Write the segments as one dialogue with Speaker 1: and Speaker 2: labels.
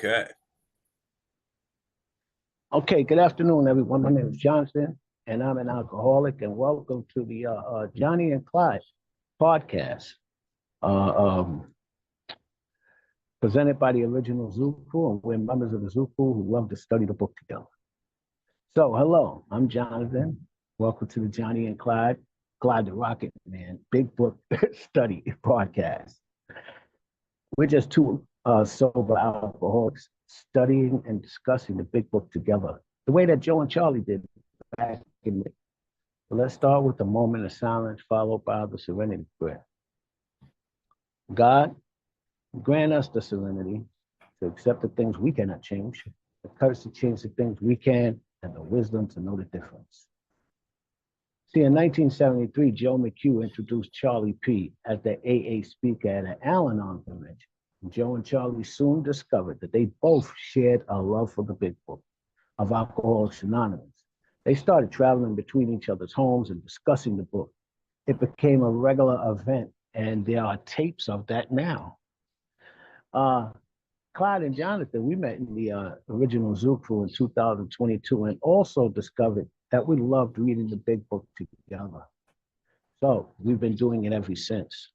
Speaker 1: Okay.
Speaker 2: Okay, good afternoon, everyone. My name is Jonathan, and I'm an alcoholic, and welcome to the Johnny and Clyde podcast, uh, um, presented by the original Zoo Crew, and we're members of the Zoo Crew who love to study the book together. So, hello, I'm Jonathan. Welcome to the Johnny and Clyde the Rocketman Big Book Study podcast. We're just two sober alcoholics studying and discussing the big book together, the way that Joe and Charlie did back in the. So let's start with a moment of silence, followed by the serenity prayer. God, grant us the serenity to accept the things we cannot change, the courage to change the things we can, and the wisdom to know the difference. See, in 1973, Joe McHugh introduced Charlie P. as the AA speaker at an Al-Anon convention. Joe and Charlie soon discovered that they both shared a love for the big book of Alcoholics Anonymous. They started traveling between each other's homes and discussing the book. It became a regular event, and there are tapes of that now. Clyde and Jonathan, we met in the original Zoo Crew in 2022 and also discovered that we loved reading the big book together. So we've been doing it ever since.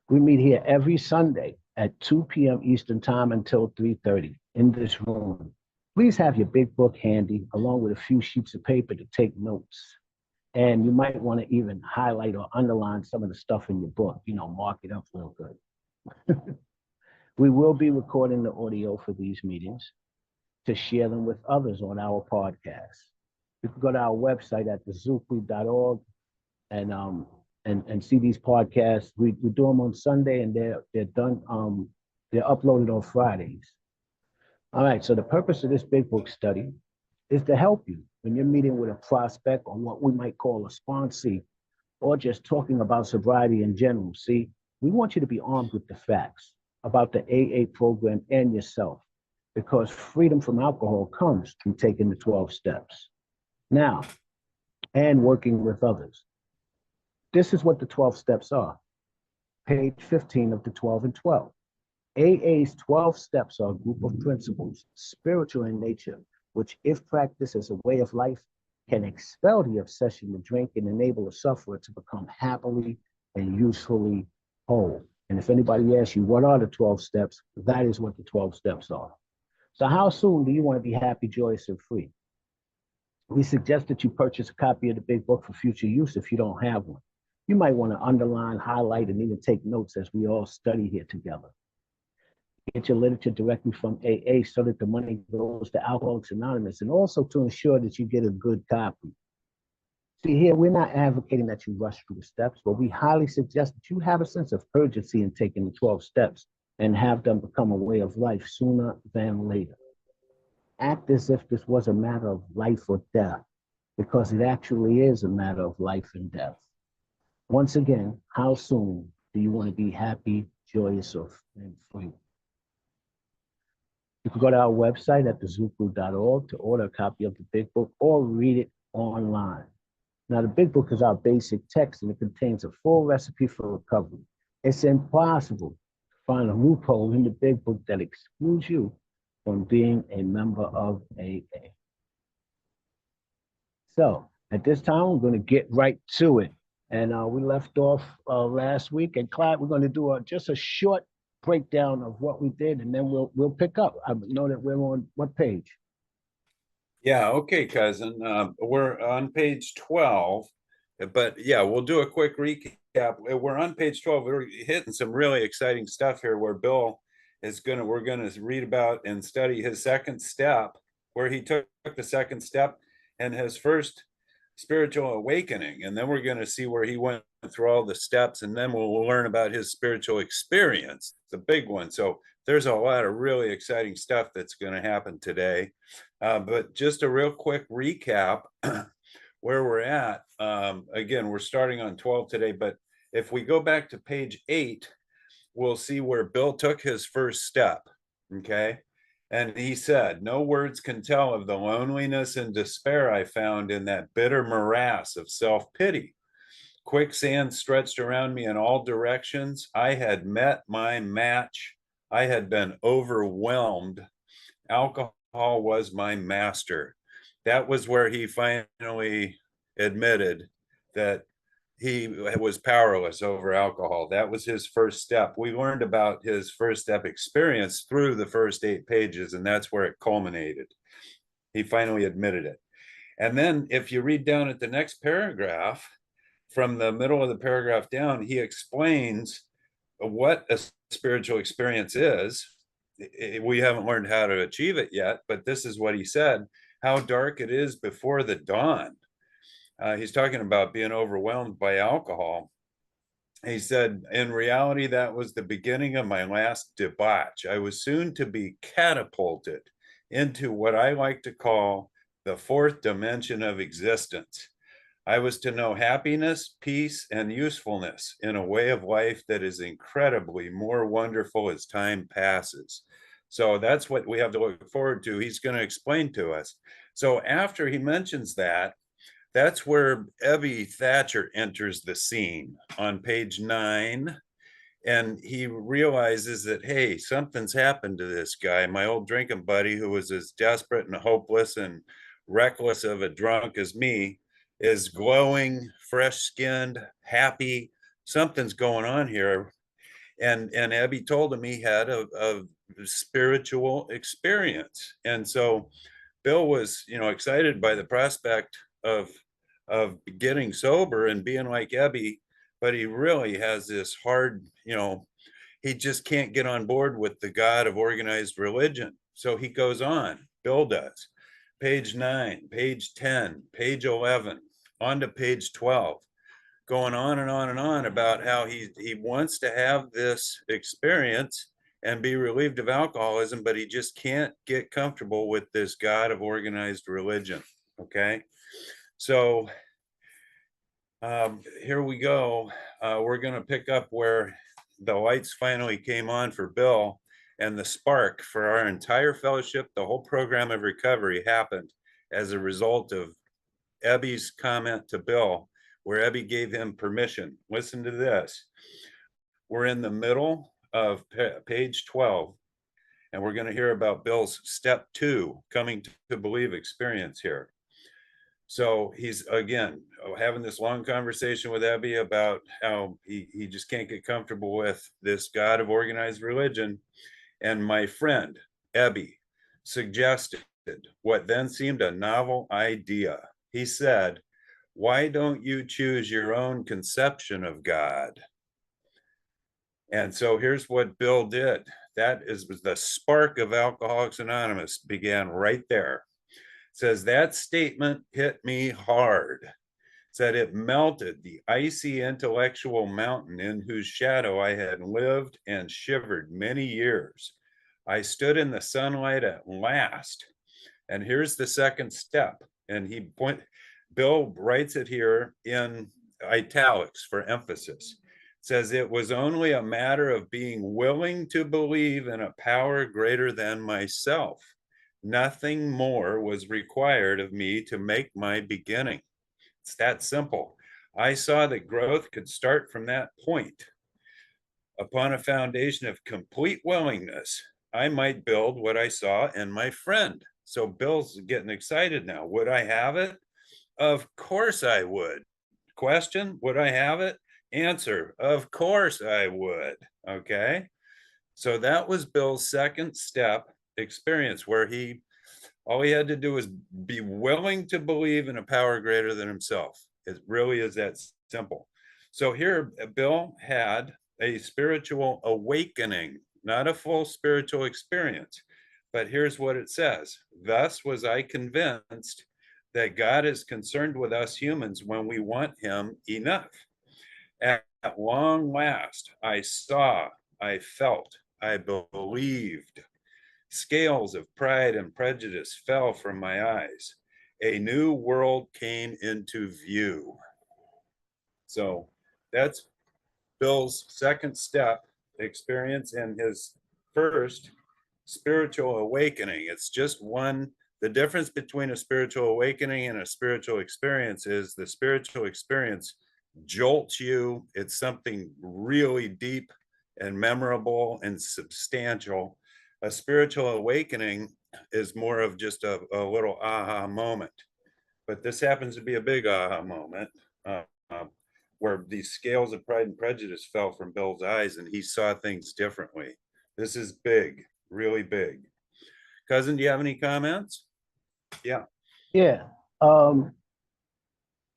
Speaker 2: We meet here every Sunday at 2 p.m. Eastern Time until 3:30 in this room. Please have your big book handy along with a few sheets of paper to take notes. And you might want to even highlight or underline some of the stuff in your book, mark it up real good. We will be recording the audio for these meetings to share them with others on our podcast. You can go to our website at thezooku.org and see these podcasts. We do them on Sunday and they're done. They're uploaded on Fridays. All right. So the purpose of this big book study is to help you when you're meeting with a prospect or what we might call a sponsee, or just talking about sobriety in general. See, we want you to be armed with the facts about the AA program and yourself, because freedom from alcohol comes from taking the 12 steps. Now, and working with others. This is what the 12 steps are. Page 15 of the 12 and 12. AA's 12 steps are a group of principles, spiritual in nature, which, if practiced as a way of life, can expel the obsession to drink and enable a sufferer to become happily and usefully whole. And if anybody asks you, what are the 12 steps? That is what the 12 steps are. So how soon do you want to be happy, joyous, and free? We suggest that you purchase a copy of the big book for future use if you don't have one. You might want to underline, highlight, and even take notes as we all study here together. Get your literature directly from AA so that the money goes to Alcoholics Anonymous, and also to ensure that you get a good copy. See, here, we're not advocating that you rush through the steps, but we highly suggest that you have a sense of urgency in taking the 12 steps and have them become a way of life sooner than later. Act as if this was a matter of life or death, because it actually is a matter of life and death. Once again, how soon do you want to be happy, joyous, and free? You can go to our website at thezooku.org to order a copy of the big book or read it online. Now, the big book is our basic text, and it contains a full recipe for recovery. It's impossible to find a loophole in the big book that excludes you from being a member of AA. So at this time, we're going to get right to it. And we left off last week. And Clyde, we're going to do just a short breakdown of what we did, and then we'll pick up. I know that we're on what page?
Speaker 1: Yeah, okay, cousin. We're on page 12, but yeah, we'll do a quick recap. We're on page 12. We're hitting some really exciting stuff here where Bill we're gonna read about and study his second step, where he took the second step and his first spiritual awakening. And then we're going to see where he went through all the steps, and then we'll learn about his spiritual experience, the big one. So there's a lot of really exciting stuff that's going to happen today. But just a real quick recap where we're at. Again, we're starting on 12 today, but if we go back to page 8, we'll see where Bill took his first step. Okay. And he said, no words can tell of the loneliness and despair I found in that bitter morass of self-pity. Quicksand stretched around me in all directions. I had met my match. I had been overwhelmed. Alcohol was my master. That was where he finally admitted that he was powerless over alcohol. That was his first step. We learned about his first step experience through the first 8 pages, and that's where it culminated. He finally admitted it. And then if you read down at the next paragraph, from the middle of the paragraph down, he explains what a spiritual experience is. We haven't learned how to achieve it yet, but this is what he said: how dark it is before the dawn. He's talking about being overwhelmed by alcohol. He said, in reality, that was the beginning of my last debauch. I was soon to be catapulted into what I like to call the fourth dimension of existence. I was to know happiness, peace, and usefulness in a way of life that is incredibly more wonderful as time passes. So that's what we have to look forward to. He's going to explain to us. So after he mentions that, that's where Evie Thatcher enters the scene on page 9. And he realizes that, hey, something's happened to this guy, my old drinking buddy, who was as desperate and hopeless and reckless of a drunk as me, is glowing, fresh skinned, happy. Something's going on here. And Abby told him he had a spiritual experience. And so Bill was, excited by the prospect of getting sober and being like Abby, but he really has this hard, he just can't get on board with the God of organized religion. So he goes on, Bill does. Page 9, page 10, page 11, on to page 12, going on and on and on about how he wants to have this experience and be relieved of alcoholism, but he just can't get comfortable with this God of organized religion. Okay. So here we go. We're going to pick up where the lights finally came on for Bill, and the spark for our entire fellowship, the whole program of recovery, happened as a result of Ebby's comment to Bill, where Ebby gave him permission. Listen to this. We're in the middle of page 12, and we're going to hear about Bill's step 2, coming to believe experience here. So he's, again, having this long conversation with Ebby about how he just can't get comfortable with this God of organized religion. And my friend, Ebby, suggested what then seemed a novel idea. He said, why don't you choose your own conception of God? And so here's what Bill did. That was the spark of Alcoholics Anonymous, began right there. Says that statement hit me hard. Said it melted the icy intellectual mountain in whose shadow I had lived and shivered many years. I stood in the sunlight at last. And here's the second step. And Bill writes it here in italics for emphasis. Says it was only a matter of being willing to believe in a power greater than myself. Nothing more was required of me to make my beginning. It's that simple. I saw that growth could start from that point. Upon a foundation of complete willingness, I might build what I saw in my friend. So Bill's getting excited now. Would I have it? Of course I would. Question, would I have it? Answer, of course I would. Okay. So that was Bill's second step experience, where all he had to do was be willing to believe in a power greater than himself. It really is that simple. So here, Bill had a spiritual awakening, not a full spiritual experience. But here's what it says. Thus was I convinced that God is concerned with us humans when we want him enough. At long last, I saw, I felt, I believed. Scales of pride and prejudice fell from my eyes. A new world came into view. So that's Bill's second step experience and his first spiritual awakening. It's just one. The difference between a spiritual awakening and a spiritual experience is the spiritual experience jolts you. It's something really deep and memorable and substantial. A spiritual awakening is more of just a little aha moment. But this happens to be a big aha moment, uh, uh, where these scales of Pride and Prejudice fell from Bill's eyes and he saw things differently. This is big, really big. Cousin, do you have any comments? Yeah.
Speaker 2: Yeah.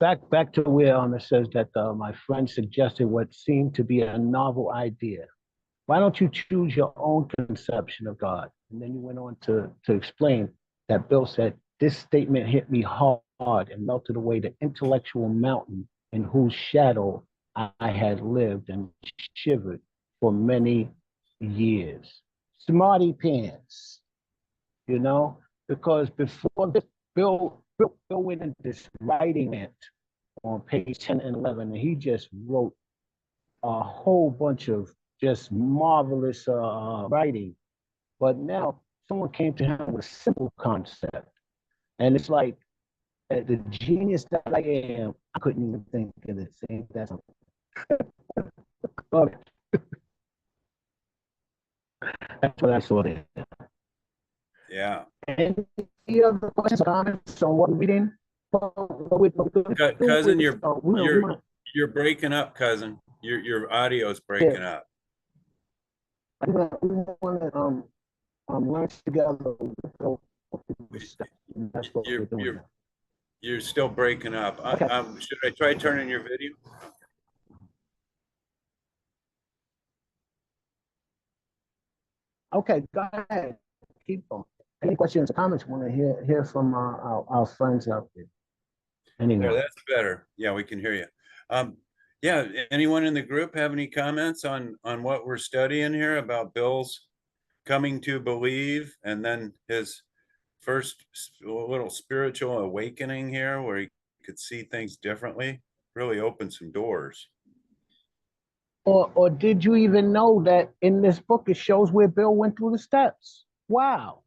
Speaker 2: Back to where it says that my friend suggested what seemed to be a novel idea. Why don't you choose your own conception of God? And then you went on to explain that Bill said, this statement hit me hard and melted away the intellectual mountain in whose shadow I had lived and shivered for many years. Smarty pants, you know, because before this, Bill went into this writing it on page 10 and 11, and he just wrote a whole bunch of just marvelous writing. But now someone came to him with a simple concept. And it's like, the genius that I am, I couldn't even think of the same. That's what I saw there.
Speaker 1: Yeah.
Speaker 2: Any other questions, comments on what we're reading?
Speaker 1: Cousin, you're breaking up, cousin. Your audio's breaking up.
Speaker 2: We want to learn together. That's what we're doing.
Speaker 1: You're still breaking up.
Speaker 2: Okay.
Speaker 1: Should I try turning your video?
Speaker 2: Okay, go ahead. Keep going. Any questions or comments? Want to hear from our friends out there? Anyone?
Speaker 1: There, that's better. Yeah, we can hear you. Yeah, anyone in the group have any comments on what we're studying here about Bill's coming to believe and then his first little spiritual awakening here where he could see things differently? Really opened some doors.
Speaker 2: Or did you even know that in this book it shows where Bill went through the steps? Wow.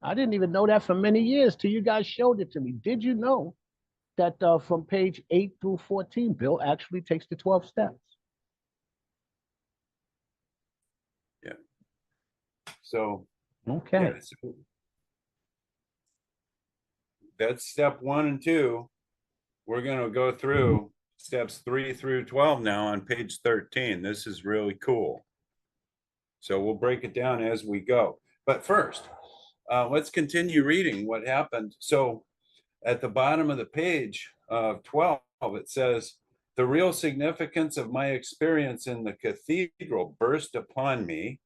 Speaker 2: I didn't even know that for many years till you guys showed it to me. Did you know that from page 8 through 14, Bill actually takes the 12 steps?
Speaker 1: Yeah. So,
Speaker 2: okay.
Speaker 1: Yeah, so that's step 1 and 2. We're going to go through steps 3 through 12 now on page 13. This is really cool. So we'll break it down as we go. But first, let's continue reading what happened. So at the bottom of the page of 12, it says, the real significance of my experience in the cathedral burst upon me.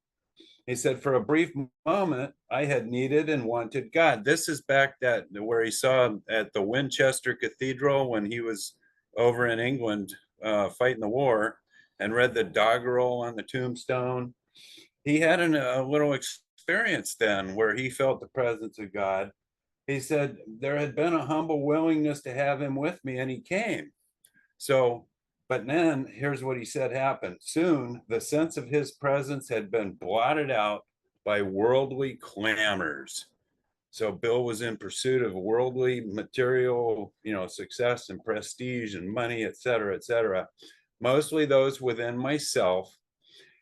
Speaker 1: He said, for a brief moment, I had needed and wanted God. This is back that where he saw at the Winchester Cathedral when he was over in England fighting the war and read the doggerel on the tombstone. He had a little experience then where he felt the presence of God. He said there had been a humble willingness to have him with me, and he came. So, but then here's what he said happened. Soon, the sense of his presence had been blotted out by worldly clamors. So Bill was in pursuit of worldly material, success and prestige and money, et cetera, mostly those within myself.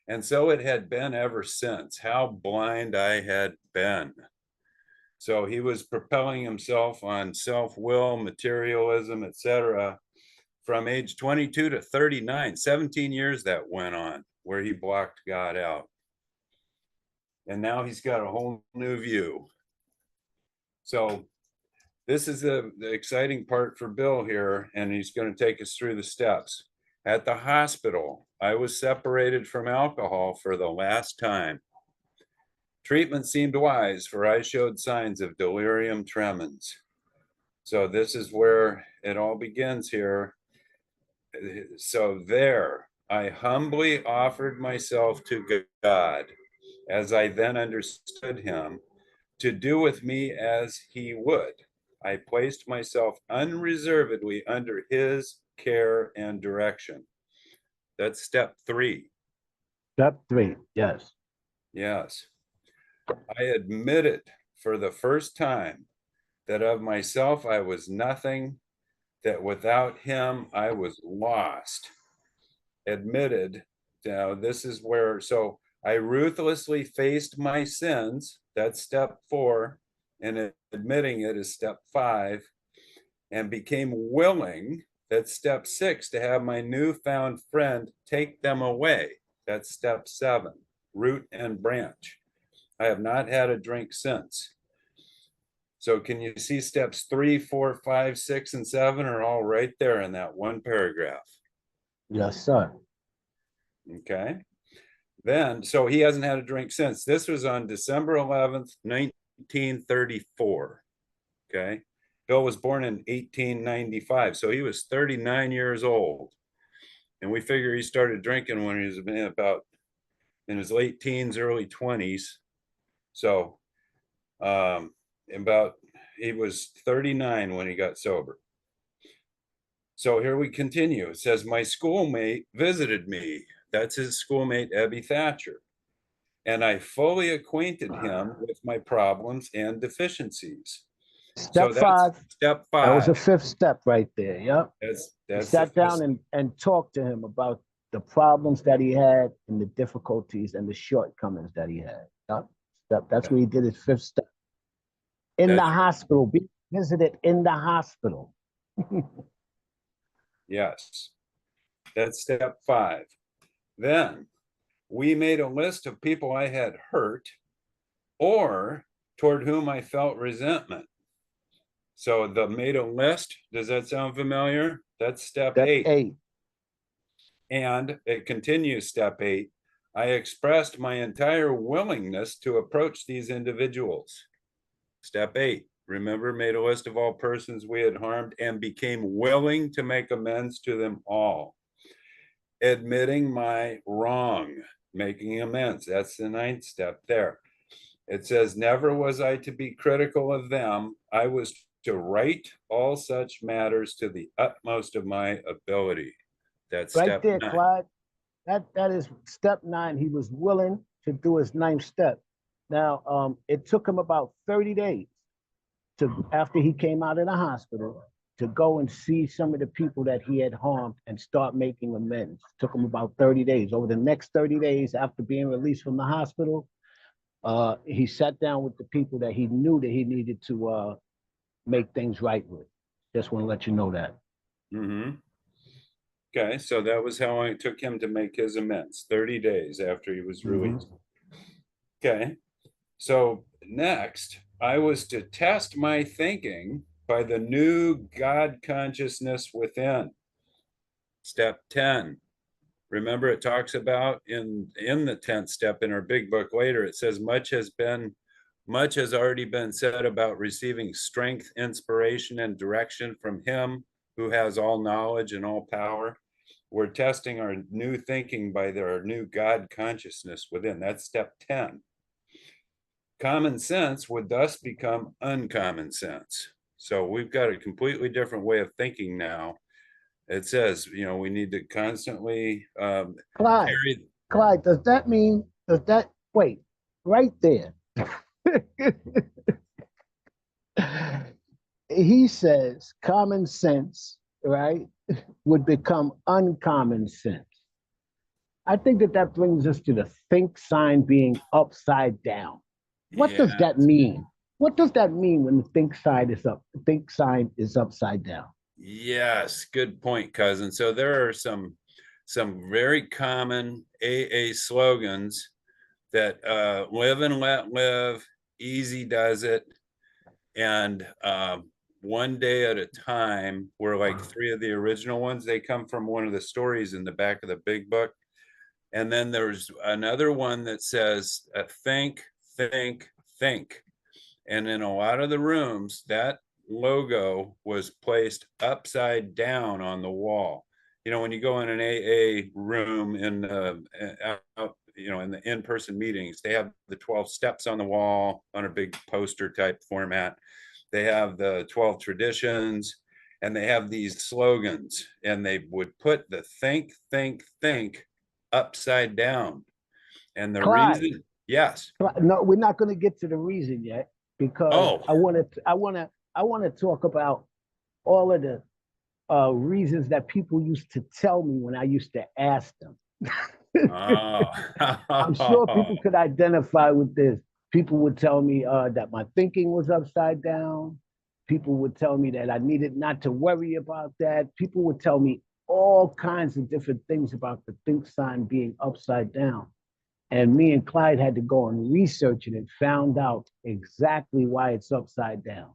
Speaker 1: And so it had been ever since. How blind I had been. So he was propelling himself on self-will, materialism, etc. From age 22 to 39, 17 years that went on where he blocked God out. And now he's got a whole new view. So this is the exciting part for Bill here, and he's going to take us through the steps. At the hospital, I was separated from alcohol for the last time. Treatment seemed wise, for I showed signs of delirium tremens. So this is where it all begins here. So there, I humbly offered myself to God, as I then understood him, to do with me as he would. I placed myself unreservedly under his care and direction. That's step 3.
Speaker 2: Step 3, yes.
Speaker 1: Yes. I admitted for the first time that of myself I was nothing, that without him I was lost. Admitted Now, this is where, so I ruthlessly faced my sins. That's step 4. And admitting it is step 5. And became willing. That's step 6, to have my newfound friend take them away. That's step 7, root and branch. I have not had a drink since. So can you see steps 3, 4, 5, 6, and 7 are all right there in that one paragraph?
Speaker 2: Yes, sir.
Speaker 1: Okay. Then, so he hasn't had a drink since. This was on December 11th, 1934. Okay. Bill was born in 1895. So he was 39 years old. And we figure he started drinking when he was about in his late teens, early 20s. So about he was 39 when he got sober. So here we continue. It says, my schoolmate visited me. That's his schoolmate, Ebby Thatcher. And I fully acquainted him with my problems and deficiencies.
Speaker 2: Step
Speaker 1: So that's
Speaker 2: 5.
Speaker 1: step
Speaker 2: That was the
Speaker 1: 5.
Speaker 2: 5th step right there. Yep.
Speaker 1: That's
Speaker 2: Sat down and talked to him about the problems that he had and the difficulties and the shortcomings that he had. Yep. That's what he did his 5th step. In the hospital, be visited in the hospital.
Speaker 1: Yes, that's step 5. Then we made a list of people I had hurt or toward whom I felt resentment. So the made a list, does that sound familiar? That's step 8. And it continues, step 8. I expressed my entire willingness to approach these individuals. Step 8. Remember, made a list of all persons we had harmed and became willing to make amends to them all. Admitting my wrong, making amends. That's the 9th step there. It says, never was I to be critical of them. I was to right all such matters to the utmost of my ability. That's
Speaker 2: right
Speaker 1: step
Speaker 2: there,
Speaker 1: 9.
Speaker 2: Clyde. That is step 9. He was willing to do his 9th step. Now, it took him about 30 days after he came out of the hospital to go and see some of the people that he had harmed and start making amends. It took him about 30 days. Over the next 30 days after being released from the hospital, he sat down with the people that he knew that he needed to make things right with. Just want to let you know that.
Speaker 1: Mm-hmm. Okay, so that was how long it took him to make his amends, 30 days after he was released. Okay, so next, I was to test my thinking by the new God consciousness within. Step 10. Remember, it talks about in the 10th step in our big book later, it says much has already been said about receiving strength, inspiration, and direction from him who has all knowledge and all power. We're testing our new thinking by our new God consciousness within. That's step 10. Common sense would thus become uncommon sense. So we've got a completely different way of thinking now. It says, we need to constantly
Speaker 2: Clyde,
Speaker 1: carry.
Speaker 2: Clyde, wait, right there. He says common sense, right, would become uncommon sense. I think that brings us to the think sign being upside down. What does that mean? What does that mean when the think sign is upside down?
Speaker 1: Yes, good point, cousin. So there are some very common AA slogans that live and let live, easy does it, and one day at a time were like 3 of the original ones. They come from one of the stories in the back of the big book. And then there's another one that says think, think, think. And in a lot of the rooms, that logo was placed upside down on the wall. When you go in an AA room in in the in-person meetings, they have the 12 steps on the wall on a big poster type format. They have the 12 traditions, and they have these slogans, and they would put the think, think, think upside down. And the
Speaker 2: Clyde,
Speaker 1: reason, yes.
Speaker 2: no, we're not going to get to the reason yet because I want to talk about all of the reasons that people used to tell me when I used to ask them.
Speaker 1: Oh.
Speaker 2: I'm sure people could identify with this. People would tell me that my thinking was upside down. People would tell me that I needed not to worry about that. People would tell me all kinds of different things about the think sign being upside down. And me and Clyde had to go and research it and found out exactly why it's upside down.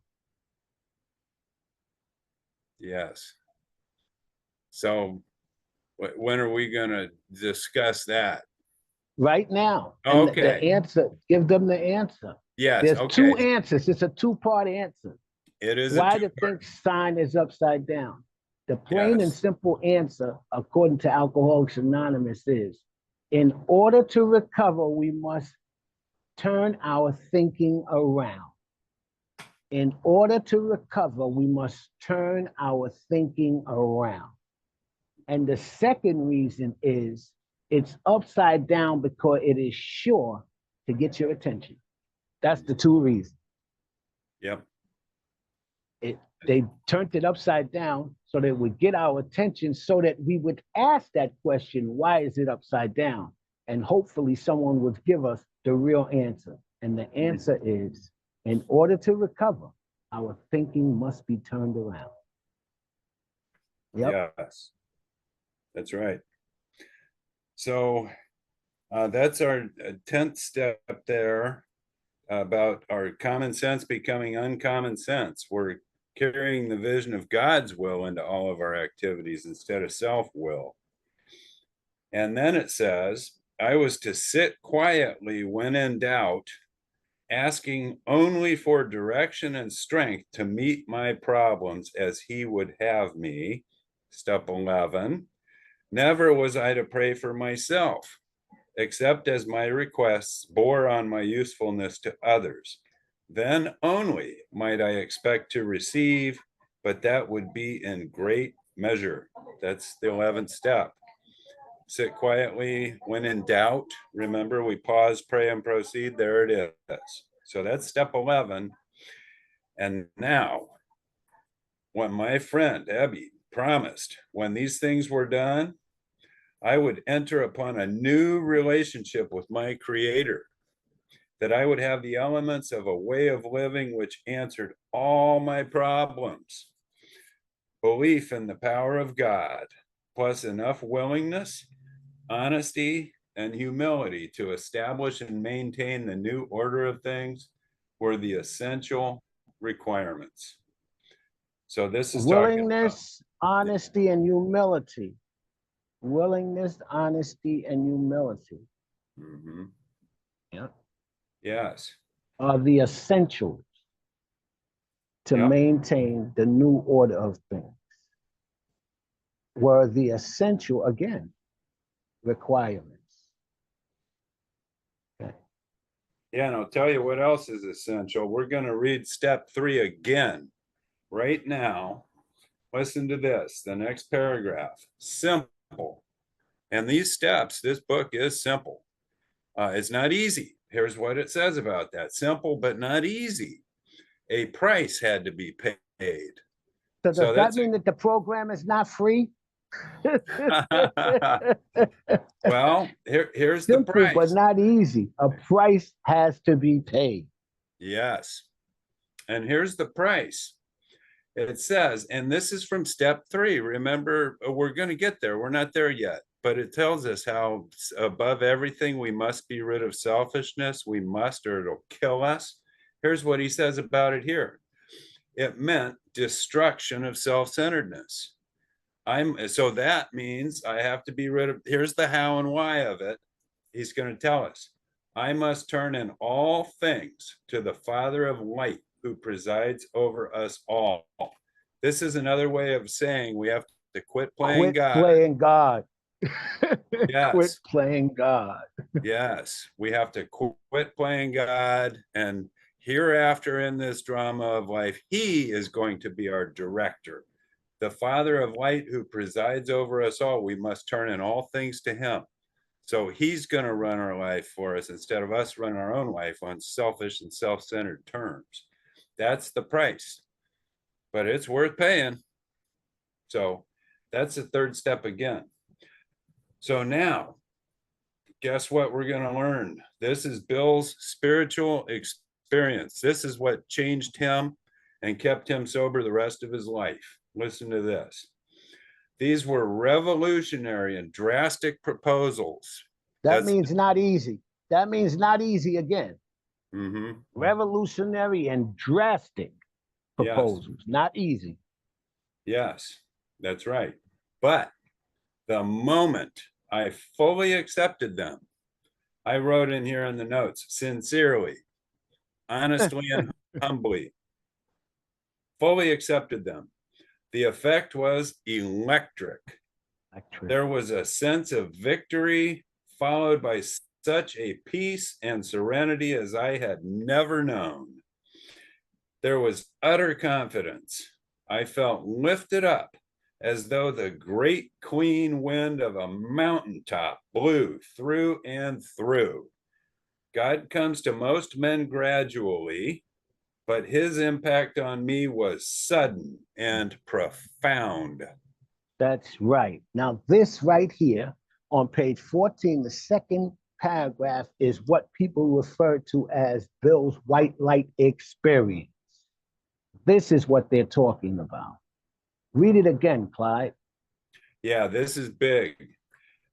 Speaker 1: Yes. So when are we going to discuss that?
Speaker 2: Right now. And the
Speaker 1: Okay.
Speaker 2: answer, give them the answer.
Speaker 1: Yes.
Speaker 2: There's two
Speaker 1: Okay.
Speaker 2: answers. It's a two-part answer.
Speaker 1: It is a
Speaker 2: Why the
Speaker 1: two-part.
Speaker 2: think sign is upside down. The plain and
Speaker 1: Yes.
Speaker 2: simple answer, according to Alcoholics Anonymous, is in order to recover, we must turn our thinking around. In order to recover, we must turn our thinking around. And the second reason is it's upside down because it is sure to get your attention. That's the two reasons.
Speaker 1: Yep.
Speaker 2: They turned it upside down so that it would get our attention so that we would ask that question, why is it upside down? And hopefully someone would give us the real answer. And the answer is, in order to recover, our thinking must be turned around. Yep.
Speaker 1: Yes. That's right. So that's our 10th step there about our common sense becoming uncommon sense. We're carrying the vision of God's will into all of our activities instead of self-will. And then it says, I was to sit quietly when in doubt, asking only for direction and strength to meet my problems as he would have me. Step 11. Never was I to pray for myself, except as my requests bore on my usefulness to others. Then only might I expect to receive, but that would be in great measure. That's the 11th step. Sit quietly when in doubt. Remember, we pause, pray, and proceed. There it is. So that's step 11. And now, when my friend Ebby promised, when these things were done, I would enter upon a new relationship with my Creator, that I would have the elements of a way of living which answered all my problems. Belief in the power of God, plus enough willingness, honesty, and humility to establish and maintain the new order of things were the essential requirements. So this is talking about
Speaker 2: Willingness, honesty, and humility. Willingness, honesty, and humility.
Speaker 1: Mhm.
Speaker 2: Yeah.
Speaker 1: Yes.
Speaker 2: Are the essentials to
Speaker 1: Yep.
Speaker 2: maintain the new order of things. Were the essential, again, requirements. Okay.
Speaker 1: Yeah, and I'll tell you what else is essential. We're going to read step 3 again right now. Listen to this, the next paragraph. Simple. And these steps, this book is simple. It's not easy. Here's what it says about that. Simple, but not easy. A price had to be paid.
Speaker 2: So does
Speaker 1: So
Speaker 2: that
Speaker 1: that's
Speaker 2: mean that the program is not free?
Speaker 1: well, here's the
Speaker 2: Simple, but
Speaker 1: price.
Speaker 2: not easy. A price has to be paid.
Speaker 1: Yes. And here's the price. It says, and this is from step 3. Remember, we're going to get there. We're not there yet, but it tells us how above everything, we must be rid of selfishness. We must, or it'll kill us. Here's what he says about it here. It meant destruction of self-centeredness. So that means I have to be rid of, here's the how and why of it. He's going to tell us, I must turn in all things to the Father of light who presides over us all. This is another way of saying we have to quit playing
Speaker 2: Quit
Speaker 1: God.
Speaker 2: playing God. Quit
Speaker 1: Yes.
Speaker 2: playing God.
Speaker 1: Yes. We have to quit playing God. And hereafter in this drama of life, he is going to be our director. The Father of light who presides over us all, we must turn in all things to him. So he's going to run our life for us instead of us running our own life on selfish and self-centered terms. That's the price, but it's worth paying. So that's the third step again. So now guess what we're going to learn? This is Bill's spiritual experience. This is what changed him and kept him sober the rest of his life. Listen to this. These were revolutionary and drastic proposals.
Speaker 2: That means not easy. That means not easy again.
Speaker 1: Mm-hmm.
Speaker 2: Revolutionary and drastic proposals, yes. Not easy.
Speaker 1: Yes, that's right. But the moment I fully accepted them, I wrote in here in the notes, sincerely, honestly, and humbly, fully accepted them. The effect was electric. There was a sense of victory followed by such a peace and serenity as I had never known. There was utter confidence. I felt lifted up as though the great queen wind of a mountaintop blew through and through. God comes to most men gradually, but his impact on me was sudden and profound.
Speaker 2: That's right. Now, this right here on page 14, the second paragraph is what people refer to as Bill's white light experience. This is what they're talking about. Read it again, Clyde.
Speaker 1: Yeah, this is big.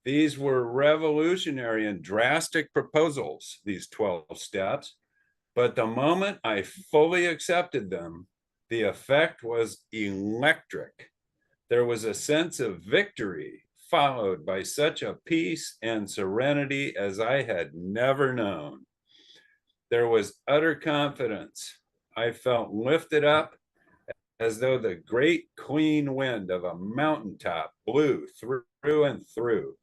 Speaker 1: These were revolutionary and drastic proposals, these 12 steps. But the moment I fully accepted them, the effect was electric. There was a sense of victory followed by such a peace and serenity as I had never known. There was utter confidence. I felt lifted up as though the great queen wind of a mountaintop blew through and through.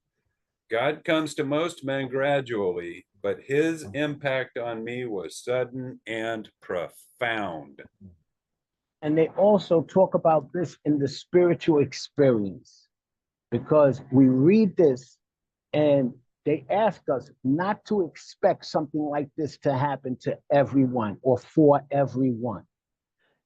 Speaker 1: God comes to most men gradually, but his impact on me was sudden and profound.
Speaker 2: And they also talk about this in the spiritual experience, because we read this and they ask us not to expect something like this to happen to everyone or for everyone.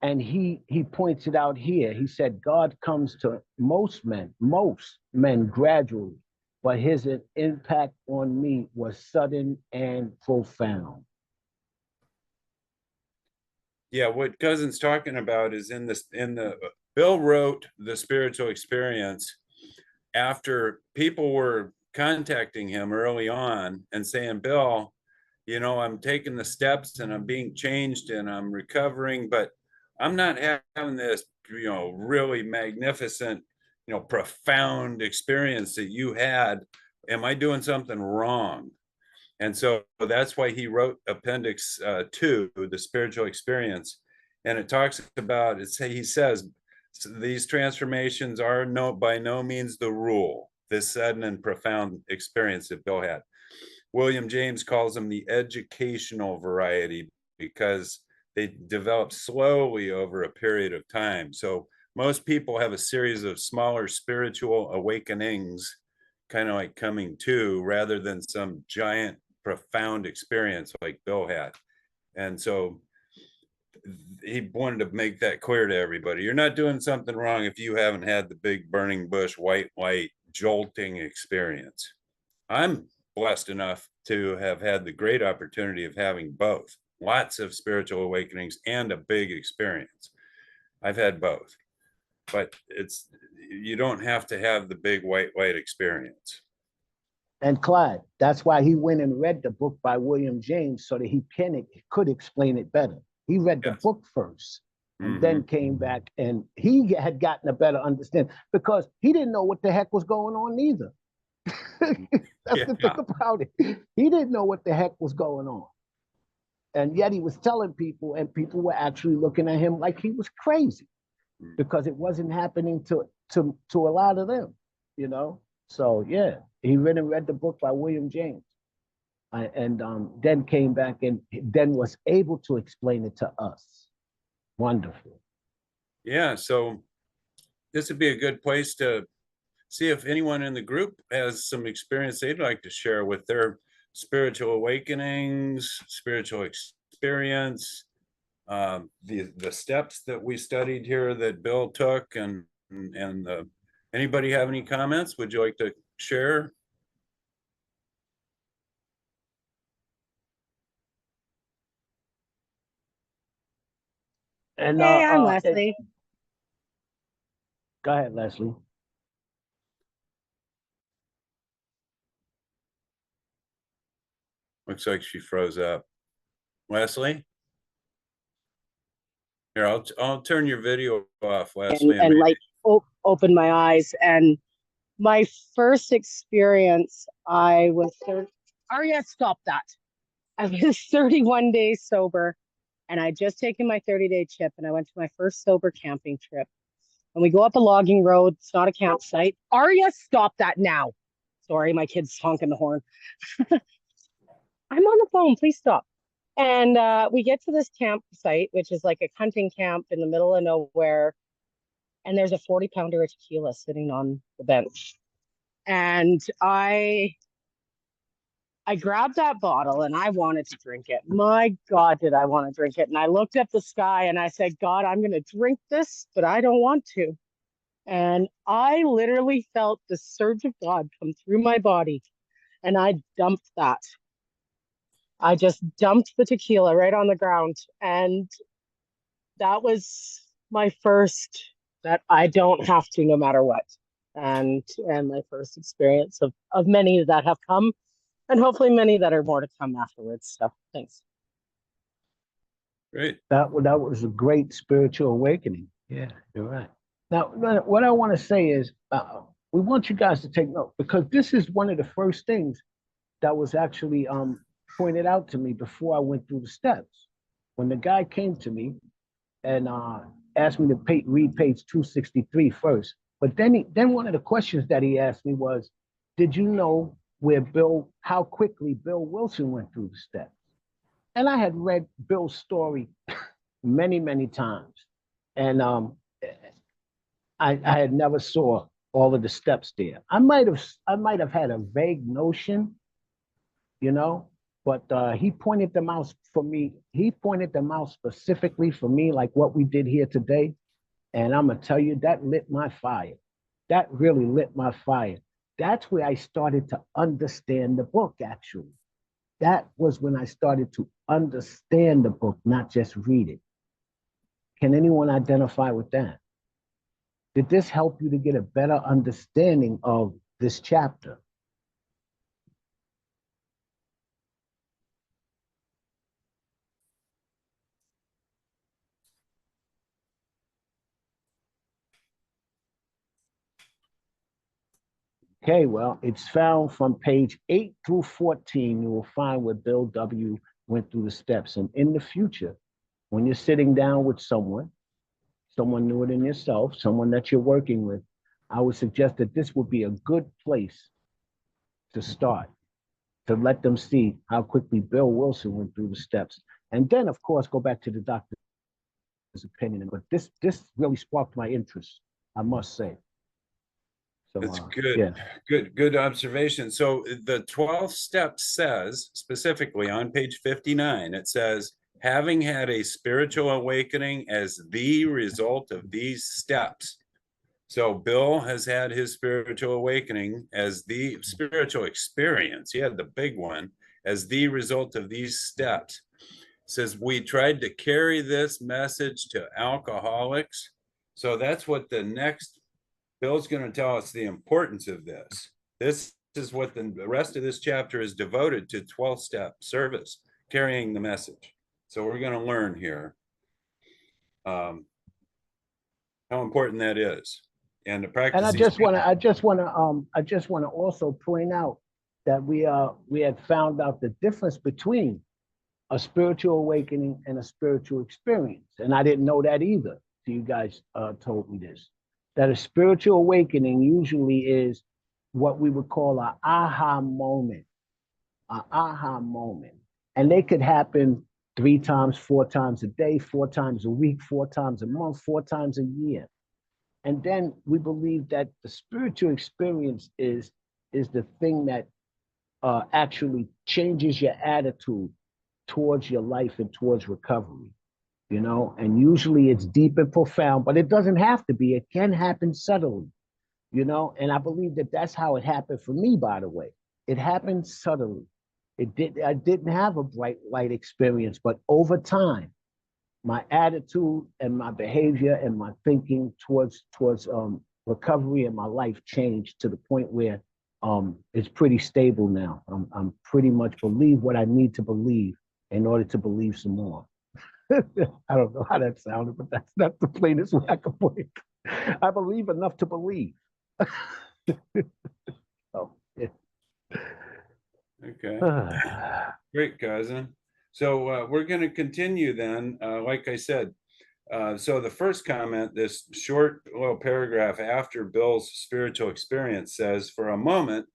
Speaker 2: And he points it out here. He said, God comes to most men gradually, but his impact on me was sudden and profound.
Speaker 1: Yeah, what Cousin's talking about is in the Bill wrote the spiritual experience after people were contacting him early on and saying, Bill, you know, I'm taking the steps and I'm being changed and I'm recovering, but I'm not having this, you know, really magnificent, you know, profound experience that you had. Am I doing something wrong? And so that's why he wrote Appendix 2, the spiritual experience. And it talks about, he says, these transformations are by no means the rule, this sudden and profound experience that Bill had. William James calls them the educational variety because they develop slowly over a period of time. So most people have a series of smaller spiritual awakenings, kind of like coming to, rather than some giant profound experience like Bill had. And so he wanted to make that clear to everybody. You're not doing something wrong if you haven't had the big burning bush, white light, jolting experience. I'm blessed enough to have had the great opportunity of having both, lots of spiritual awakenings and a big experience. I've had both, but you don't have to have the big white light experience.
Speaker 2: And Clyde, that's why he went and read the book by William James so that he could explain it better. He read the book first and then came back, and he had gotten a better understanding because he didn't know what the heck was going on either. That's the thing about it. He didn't know what the heck was going on. And yet he was telling people, and people were actually looking at him like he was crazy because it wasn't happening to a lot of them, you know? So yeah, he read the book by William James, and then came back and then was able to explain it to us. Wonderful.
Speaker 1: Yeah, so this would be a good place to see if anyone in the group has some experience they'd like to share with their spiritual awakenings, spiritual experience, the steps that we studied here that Bill took, and anybody have any comments? Would you like to share?
Speaker 2: And
Speaker 3: Hey, I'm Leslie.
Speaker 2: go ahead, Leslie.
Speaker 1: Looks like she froze up. Leslie? Here, I'll turn your video off, Leslie, and
Speaker 3: And
Speaker 1: maybe
Speaker 3: like opened my eyes. And my first experience, I was Arya, stop that. I was 31 days sober, and I just taken my 30-day chip, and I went to my first sober camping trip. And we go up a logging road. It's not a campsite. Arya, stop that now. Sorry, my kid's honking the horn. I'm on the phone. Please stop. And we get to this campsite, which is like a hunting camp in the middle of nowhere. And there's a 40-pounder of tequila sitting on the bench. And I grabbed that bottle and I wanted to drink it. My God, did I want to drink it. And I looked at the sky and I said, God, I'm going to drink this, but I don't want to. And I literally felt the surge of God come through my body. And I dumped that. I just dumped the tequila right on the ground. And that was my first that I don't have to no matter what. And my first experience of many that have come, and hopefully many that are more to come afterwards. So thanks.
Speaker 1: great.
Speaker 2: That was a great spiritual awakening. Yeah, you're right. Now, what I want to say is, we want you guys to take note, because this is one of the first things that was actually pointed out to me before I went through the steps. When the guy came to me and asked me to read page 263 first, but then one of the questions that he asked me was, did you know how quickly Bill Wilson went through the steps? And I had read Bill's story many, many times. And I had never saw all of the steps there. I might have had a vague notion, but he pointed them out for me. He pointed them out specifically for me, like what we did here today. And I'm gonna tell you, that lit my fire. That really lit my fire. That's where I started to understand the book, actually. That was when I started to understand the book, not just read it. Can anyone identify with that? Did this help you to get a better understanding of this chapter? Okay, well, it's found from page 8 through 14. You will find where Bill W. went through the steps. And in the future, when you're sitting down with someone newer than yourself, someone that you're working with, I would suggest that this would be a good place to start, to let them see how quickly Bill Wilson went through the steps. And then, of course, go back to the doctor's opinion. But this really sparked my interest, I must say. So,
Speaker 1: That's good.
Speaker 2: Yeah.
Speaker 1: Good observation. So the 12th step says, specifically on page 59, it says, having had a spiritual awakening as the result of these steps. So Bill has had his spiritual awakening as the spiritual experience. He had the big one as the result of these steps. It says we tried to carry this message to alcoholics. So that's what the next Bill's going to tell us the importance of this. This is what the rest of this chapter is devoted to 12 step service, carrying the message. So we're going to learn here how important that is. And the practice.
Speaker 2: And I just want to also point out that we had found out the difference between a spiritual awakening and a spiritual experience. And I didn't know that either. So you guys told me this, that a spiritual awakening usually is what we would call an aha moment, And they could happen 3 times, 4 times a day, 4 times a week, 4 times a month, 4 times a year. And then we believe that the spiritual experience is the thing that actually changes your attitude towards your life and towards recovery, and usually it's deep and profound, but it doesn't have to be. It can happen subtly, and I believe that that's how it happened for me, by the way. It happened subtly. I didn't have a bright light experience, but over time, my attitude and my behavior and my thinking towards recovery in my life changed to the point where it's pretty stable now. I'm pretty much believe what I need to believe in order to believe some more. I don't know how that sounded, but that's the plainest way I can put it. I believe enough to believe. Oh, yeah.
Speaker 1: Okay. Great, cousin. So we're going to continue then. Like I said, so the first comment, this short little paragraph after Bill's spiritual experience says, for a moment,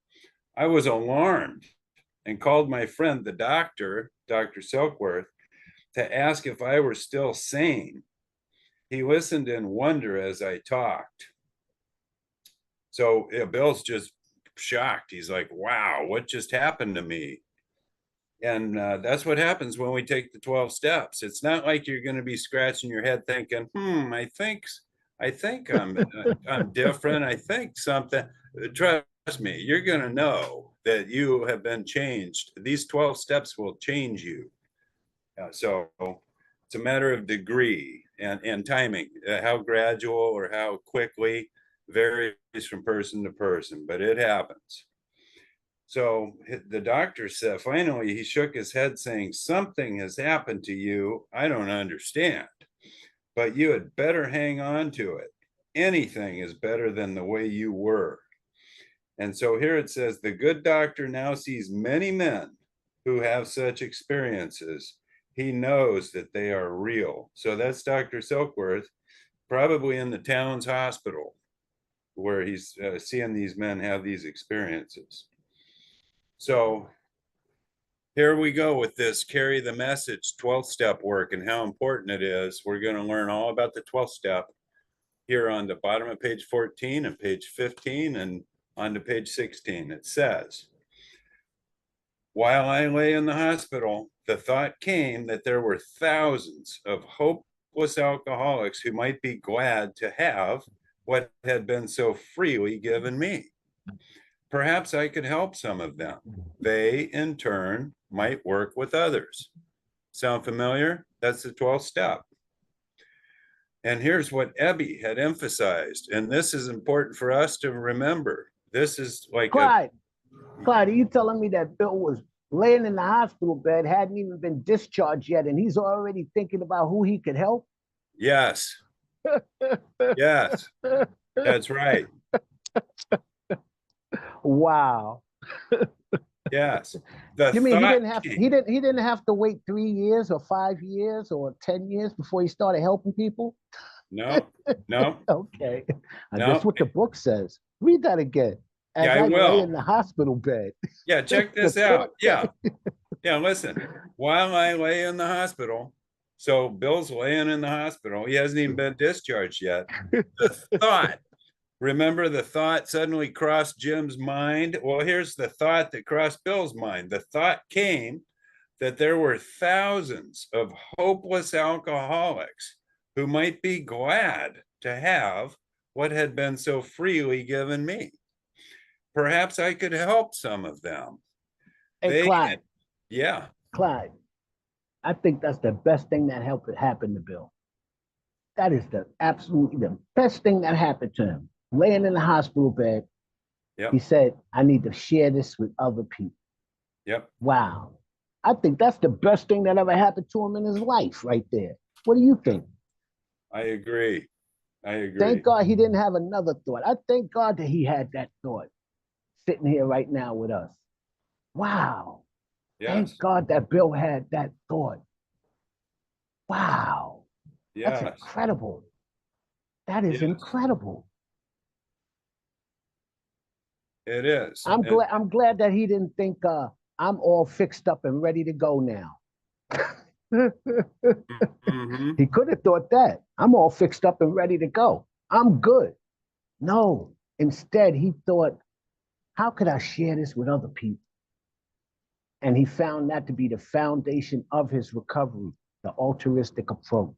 Speaker 1: I was alarmed and called my friend, the doctor, Dr. Silkworth, to ask if I were still sane. He listened in wonder as I talked. So Bill's just shocked. He's like, wow, what just happened to me? And that's what happens when we take the 12 steps. It's not like you're going to be scratching your head thinking, I think I'm different. I think something. Trust me, you're going to know that you have been changed. These 12 steps will change you. So it's a matter of degree and timing. How gradual or how quickly varies from person to person, but it happens. So the doctor said, finally, he shook his head saying, something has happened to you. I don't understand, but you had better hang on to it. Anything is better than the way you were. And so here it says, the good doctor now sees many men who have such experiences. He knows that they are real. So that's Dr. Silkworth, probably in the town's hospital, where he's seeing these men have these experiences. So here we go with this carry the message 12th step work and how important it is. We're going to learn all about the 12th step here on the bottom of page 14 and page 15 and on to page 16. It says, while I lay in the hospital, the thought came that there were thousands of hopeless alcoholics who might be glad to have what had been so freely given me. Perhaps I could help some of them. They, in turn, might work with others. Sound familiar? That's the 12th step. And here's what Ebby had emphasized, and this is important for us to remember. This is like
Speaker 2: Clyde, are you telling me that Bill was laying in the hospital bed, hadn't even been discharged yet, and he's already thinking about who he could help?
Speaker 1: Yes. Yes, that's right.
Speaker 2: Wow.
Speaker 1: Yes.
Speaker 2: You mean he didn't have to wait 3 years or 5 years or 10 years before he started helping people?
Speaker 1: No.
Speaker 2: Okay. And
Speaker 1: No.
Speaker 2: that's what the book says. Read that again. As
Speaker 1: Yeah, I
Speaker 2: lay
Speaker 1: will.
Speaker 2: in the hospital bed.
Speaker 1: Yeah, check this out. Yeah. Listen. While I lay in the hospital, so Bill's laying in the hospital. He hasn't even been discharged yet. The thought, remember the thought suddenly crossed Jim's mind? Well, here's the thought that crossed Bill's mind. The thought came that there were thousands of hopeless alcoholics who might be glad to have what had been so freely given me. Perhaps I could help some of them.
Speaker 2: Hey, Clyde.
Speaker 1: Yeah.
Speaker 2: Clyde, I think that's the best thing that happened to Bill. That is absolutely the best thing that happened to him. Laying in the hospital bed,
Speaker 1: Yep.
Speaker 2: He said, I need to share this with other people.
Speaker 1: Yep.
Speaker 2: Wow. I think that's the best thing that ever happened to him in his life right there. What do you think?
Speaker 1: I agree.
Speaker 2: Thank God he didn't have another thought. I thank God that he had that thought sitting here right now with us. Wow.
Speaker 1: Yes.
Speaker 2: Thank God that Bill had that thought. Wow.
Speaker 1: Yes.
Speaker 2: That's incredible. That is incredible.
Speaker 1: It is.
Speaker 2: I'm glad that he didn't think I'm all fixed up and ready to go now.
Speaker 1: Mm-hmm.
Speaker 2: He could have thought that. I'm all fixed up and ready to go. I'm good. No. Instead, he thought, how could I share this with other people? And he found that to be the foundation of his recovery, the altruistic approach.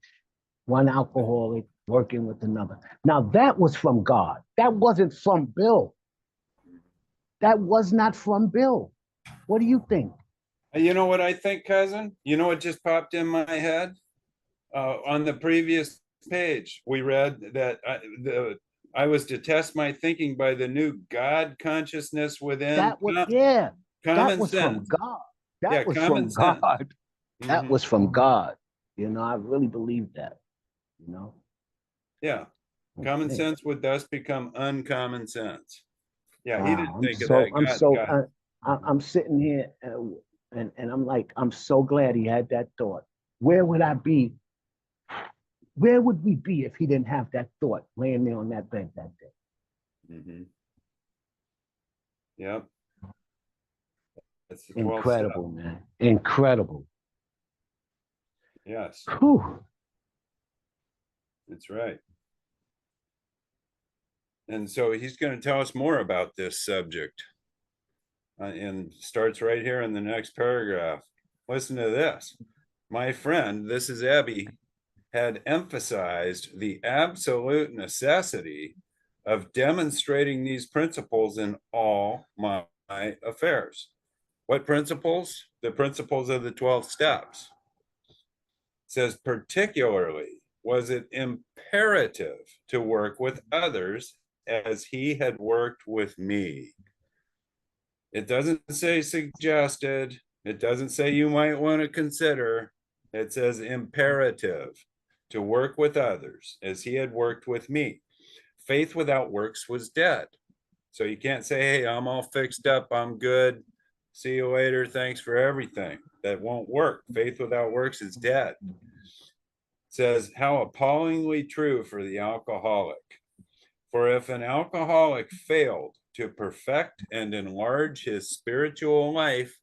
Speaker 2: One alcoholic working with another. Now, that was from God. That wasn't from Bill. That was not from Bill. What do you think?
Speaker 1: You know what I think, cousin? You know what just popped in my head? On the previous page, we read that I was to test my thinking by the new God consciousness within
Speaker 2: That was, yeah, that
Speaker 1: common
Speaker 2: was from
Speaker 1: sense.
Speaker 2: God.
Speaker 1: Yeah,
Speaker 2: That was
Speaker 1: common
Speaker 2: from
Speaker 1: sense.
Speaker 2: God. That
Speaker 1: Mhm.
Speaker 2: was from God. I really believe that, you know.
Speaker 1: Yeah, common
Speaker 2: Okay.
Speaker 1: sense would thus become uncommon sense. Yeah, he didn't
Speaker 2: Wow,
Speaker 1: think of that.
Speaker 2: I'm sitting here and I'm like, I'm so glad he had that thought. Where would I be? Where would we be if he didn't have that thought laying there on that bed that day?
Speaker 1: Mhm. Yep, that's well said.
Speaker 2: Incredible, man. Incredible.
Speaker 1: Yes,
Speaker 2: Whew.
Speaker 1: that's right. And so he's going to tell us more about this subject, and starts right here in the next paragraph. Listen to this. My friend, this is Abby, had emphasized the absolute necessity of demonstrating these principles in all my affairs. What principles? The principles of the 12 steps. It says, particularly was it imperative to work with others as he had worked with me. It doesn't say suggested. It doesn't say you might want to consider. It says imperative to work with others as he had worked with me. Faith without works was dead. So you can't say, hey, I'm all fixed up. I'm good. See you later. Thanks for everything. That won't work. Faith without works is dead. It says, how appallingly true for the alcoholic. For if an alcoholic failed to perfect and enlarge his spiritual life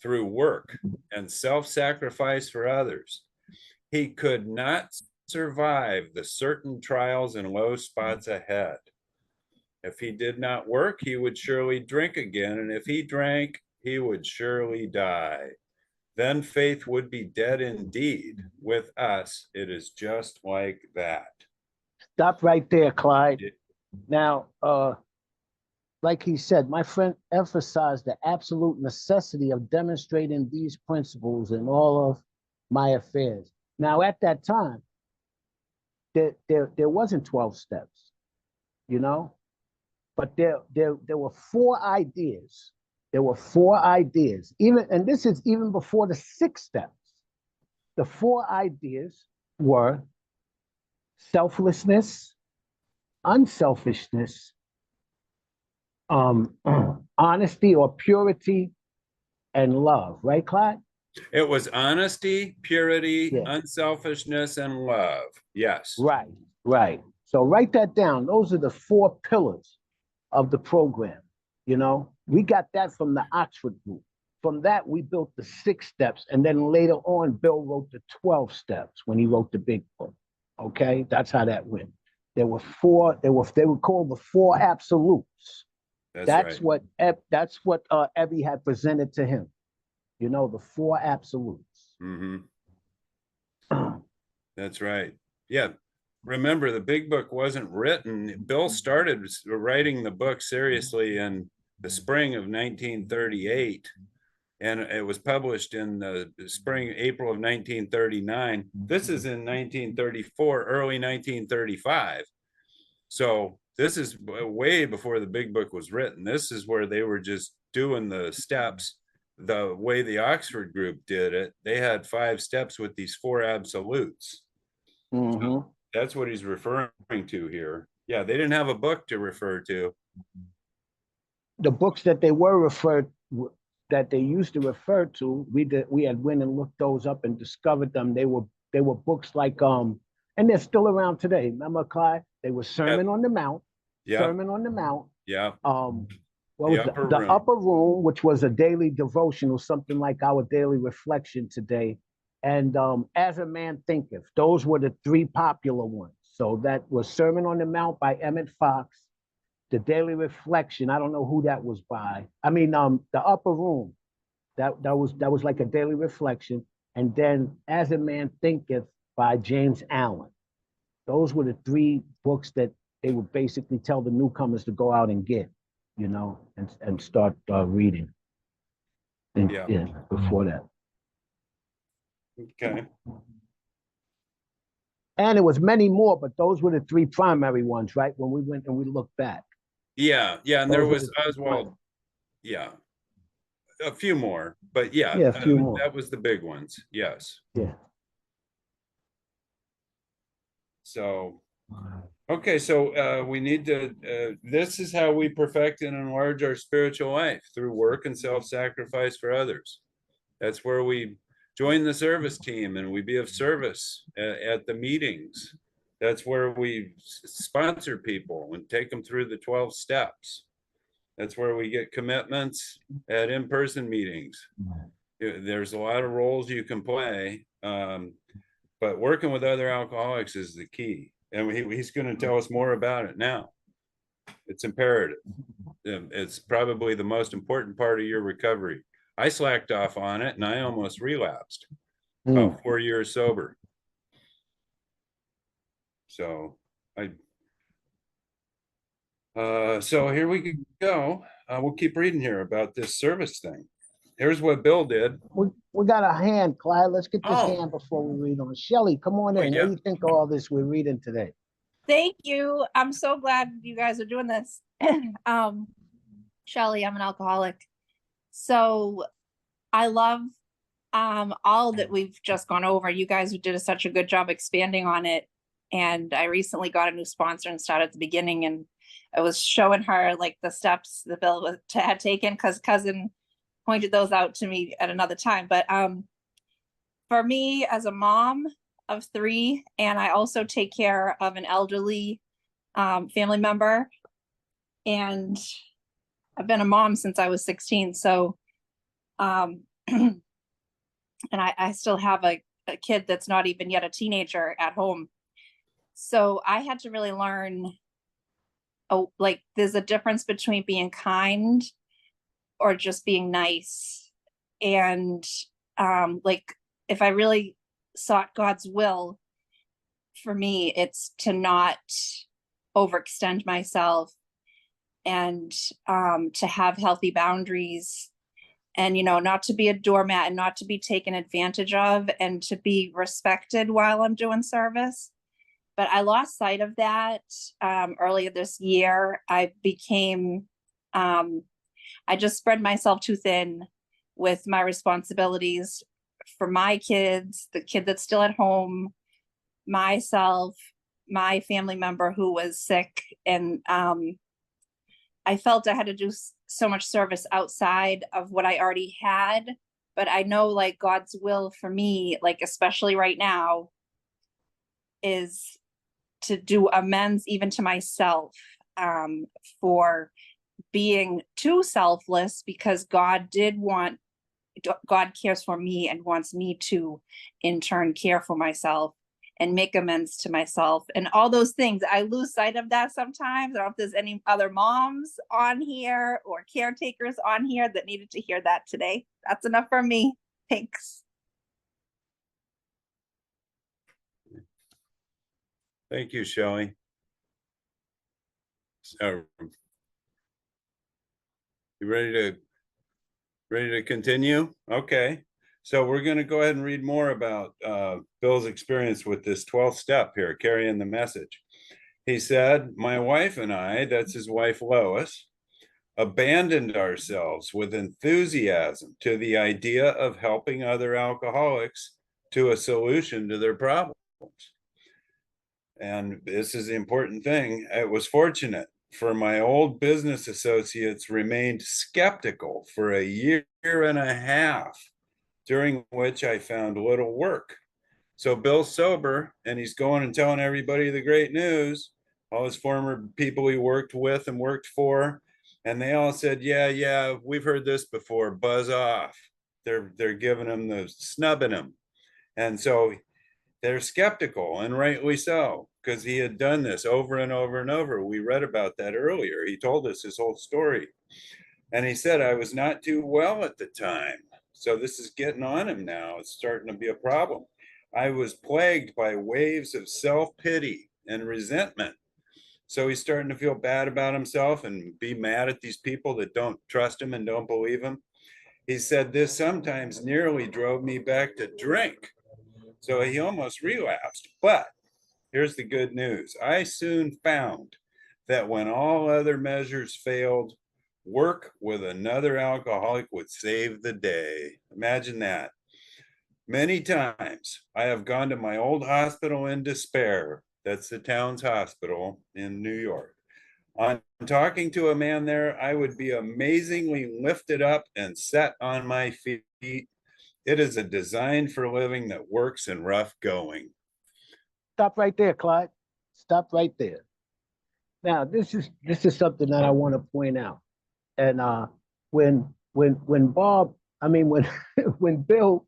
Speaker 1: through work and self sacrifice for others, he could not survive the certain trials and low spots ahead. If he did not work, he would surely drink again, and if he drank, he would surely die. Then faith would be dead indeed. With us, it is just like that.
Speaker 2: Stop right there, Clyde. Now, like he said, my friend emphasized the absolute necessity of demonstrating these principles in all of my affairs. Now, at that time, there wasn't 12 steps, you know, but there were four ideas. There were four ideas, even, and this is even before the 6 steps. The four ideas were selflessness, unselfishness, um, honesty or purity, and love. Right, Clyde?
Speaker 1: It was honesty, purity,
Speaker 2: Yeah.
Speaker 1: unselfishness, and love. Yes.
Speaker 2: Right, right. So write that down. Those are the four pillars of the program. We got that from the Oxford group. From that, we built the 6 steps. And then later on, Bill wrote the 12 steps when he wrote the big book. Okay, that's how that went. There were four, they were called the four absolutes.
Speaker 1: That's right.
Speaker 2: That's what Evie had presented to him. The four absolutes.
Speaker 1: Mm-hmm. That's right. Yeah. Remember, the big book wasn't written. Bill started writing the book seriously in the spring of 1938, and it was published in the spring, April of 1939. This is in 1934, early 1935. So this is way before the big book was written. This is where they were just doing the steps the way the Oxford group did it. They had 5 steps with these 4 absolutes.
Speaker 2: Mm-hmm.
Speaker 1: That's what he's referring to here. Yeah, they didn't have a book to refer to.
Speaker 2: The books that they used to refer to, we had went and looked those up and discovered them. They were books like and they're still around today. Remember, Clyde? They were Sermon on the Mount,
Speaker 1: Yep.
Speaker 2: Sermon on the Mount.
Speaker 1: Yeah.
Speaker 2: What was the Upper Room, which was a daily devotional, something like our daily reflection today, and As a Man Thinketh. Those were the 3 popular ones. So that was Sermon on the Mount by Emmett Fox. The Daily Reflection, I don't know who that was by. I mean, the Upper Room, that was like a daily reflection, and then As a Man Thinketh by James Allen. Those were the 3 books that they would basically tell the newcomers to go out and get, and start reading. And,
Speaker 1: Yeah.
Speaker 2: yeah, before that.
Speaker 1: Okay.
Speaker 2: And it was many more, but those were the three primary ones, right? When we went and we looked back.
Speaker 1: Yeah, yeah, and there
Speaker 2: Those were
Speaker 1: was
Speaker 2: the three
Speaker 1: Oswald, yeah, a few more, but yeah,
Speaker 2: Yeah, a few more.
Speaker 1: that was the big ones, yes.
Speaker 2: Yeah.
Speaker 1: So, okay, so we need to, this is how we perfect and enlarge our spiritual life, through work and self-sacrifice for others. That's where we join the service team and we be of service at the meetings. That's where we sponsor people and take them through the 12 steps. That's where we get commitments at in-person meetings. There's a lot of roles you can play, but working with other alcoholics is the key. And he's going to tell us more about it now. It's imperative. It's probably the most important part of your recovery. I slacked off on it and I almost relapsed. About 4 years sober. So so here we go. We'll keep reading here about this service thing. Here's what Bill did.
Speaker 2: We got a hand, Clyde. Let's get this
Speaker 1: Oh.
Speaker 2: hand before we read on. Shelly, come on in.
Speaker 1: yeah.
Speaker 2: What do you think of all this we're reading today?
Speaker 4: Thank you. I'm so glad you guys are doing this. Shelly, I'm an alcoholic. So I love all that we've just gone over. You guys did such a good job expanding on it. And I recently got a new sponsor and started at the beginning, and I was showing her like the steps that Bill had taken, because Cuzin pointed those out to me at another time. But for me, as a mom of 3, and I also take care of an elderly family member, and I've been a mom since I was 16. So and I still have a kid that's not even yet a teenager at home. So I had to really learn, like, there's a difference between being kind or just being nice. And like, if I really sought God's will for me, it's to not overextend myself, and to have healthy boundaries, and, you know, not to be a doormat and not to be taken advantage of, and to be respected while I'm doing service. But I lost sight of that earlier this year. I became, I just spread myself too thin with my responsibilities for my kids, the kid that's still at home, myself, my family member who was sick. And I felt I had to do so much service outside of what I already had. But I know, like, God's will for me, like, especially right now, is to do amends even to myself for being too selfless, because God cares for me and wants me to in turn care for myself and make amends to myself and all those things. I lose sight of that sometimes. I don't know if there's any other moms on here or caretakers on here that needed to hear that today. That's enough for me. Thanks.
Speaker 1: Thank you, Shelley. So, you ready to continue? Okay. So we're going to go ahead and read more about Bill's experience with this 12th step here, carrying the message. He said, my wife and I, that's his wife Lois, abandoned ourselves with enthusiasm to the idea of helping other alcoholics to a solution to their problems. And this is the important thing. It was fortunate for my old business associates remained skeptical for a year and a half, during which I found little work. So Bill's sober and he's going and telling everybody the great news, all his former people he worked with and worked for. And they all said, yeah, we've heard this before, buzz off. They're giving him the snubbing him. And so they're skeptical, and rightly so, because he had done this over and over and over. We read about that earlier. He told us his whole story. And he said, I was not too well at the time. So this is getting on him now. It's starting to be a problem. I was plagued by waves of self-pity and resentment. So he's starting to feel bad about himself and be mad at these people that don't trust him and don't believe him. He said, this sometimes nearly drove me back to drink. So he almost relapsed, but here's the good news. I soon found that when all other measures failed, work with another alcoholic would save the day. Imagine that. Many times I have gone to my old hospital in despair. That's the town's hospital in New York. On talking to a man there, I would be amazingly lifted up and set on my feet. It is a design for living that works in rough going.
Speaker 2: Stop right there, Clyde. Stop right there. Now, this is something that I want to point out. And when Bob, I mean when when Bill,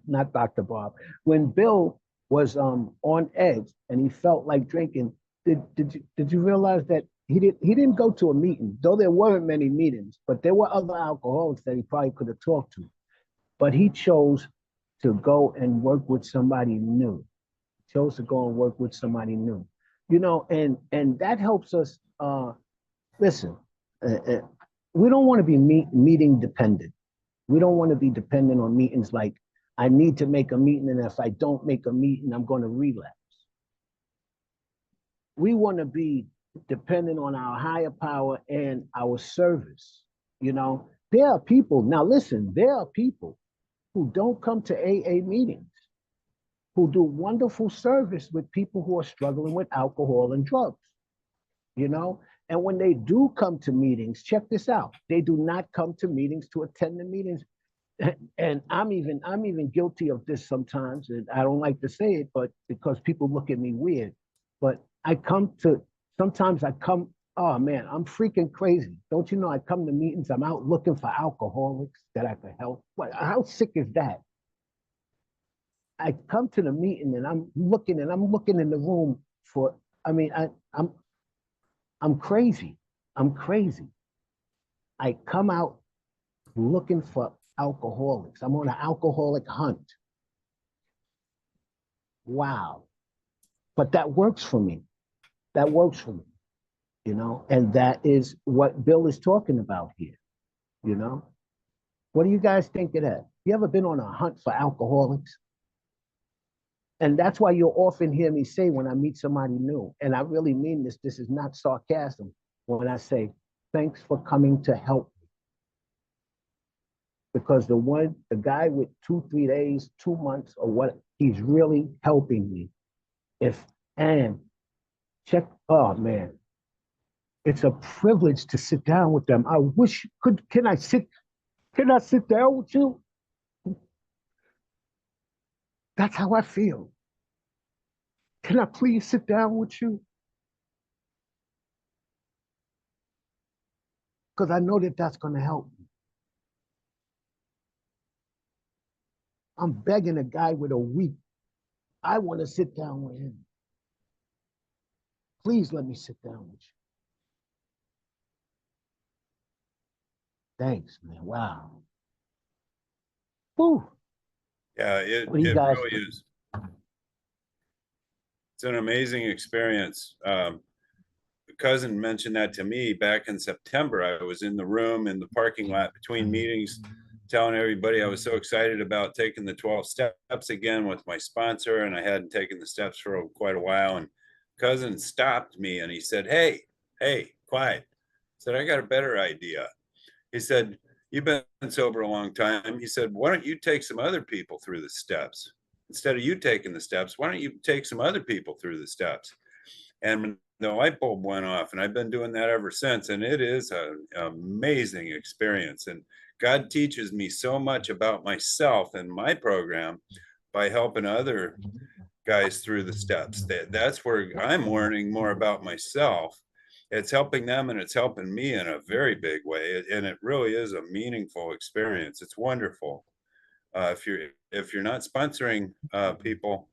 Speaker 2: not Dr. Bob, when Bill was on edge and he felt like drinking, did you realize that he didn't go to a meeting, though there weren't many meetings, but there were other alcoholics that he probably could have talked to. But he chose to go and work with somebody new. Chose to go and work with somebody new. You know, and that helps us listen. We don't want to be meeting dependent. We don't want to be dependent on meetings like I need to make a meeting, and if I don't make a meeting, I'm going to relapse. We want to be dependent on our higher power and our service. You know, there are people, now listen, there are people who don't come to AA meetings, who do wonderful service with people who are struggling with alcohol and drugs, you know? And when they do come to meetings, check this out. They do not come to meetings to attend the meetings. And I'm even guilty of this sometimes. And I don't like to say it, but because people look at me weird. But sometimes I come, oh man, I'm freaking crazy. Don't you know I come to meetings, I'm out looking for alcoholics that I could help. How sick is that? I come to the meeting and I'm looking in the room for, I mean, I'm crazy. I'm crazy. I come out looking for alcoholics. I'm on an alcoholic hunt. Wow. But that works for me. That works for me, you know? And that is what Bill is talking about here, you know? What do you guys think of that? You ever been on a hunt for alcoholics? And that's why you'll often hear me say when I meet somebody new, and I really mean this, this is not sarcasm, when I say, thanks for coming to help me. Because the guy with 2-3 days, 2 months, or what, he's really helping me. Oh man, it's a privilege to sit down with them. I wish, can I sit down with you? That's how I feel. Can I please sit down with you? Because I know that that's going to help me. I'm begging a guy with a week. I want to sit down with him. Please let me sit down with you. Thanks, man. Wow. Whew.
Speaker 1: Yeah, it
Speaker 2: What do you guys
Speaker 1: really
Speaker 2: think?
Speaker 1: is. It's an amazing experience. Cousin mentioned that to me back in September. I was in the room in the parking lot between meetings, telling everybody I was so excited about taking the 12 steps again with my sponsor, and I hadn't taken the steps for quite a while. And Cousin stopped me and he said, hey, Clyde. I said, I got a better idea. He said, you've been sober a long time. He said, why don't you take some other people through the steps? Instead of you taking the steps, why don't you take some other people through the steps? And the light bulb went off, and I've been doing that ever since. And it is an amazing experience. And God teaches me so much about myself and my program by helping other guys through the steps. That's where I'm learning more about myself. It's helping them and it's helping me in a very big way. And it really is a meaningful experience. It's wonderful. If you're not sponsoring people,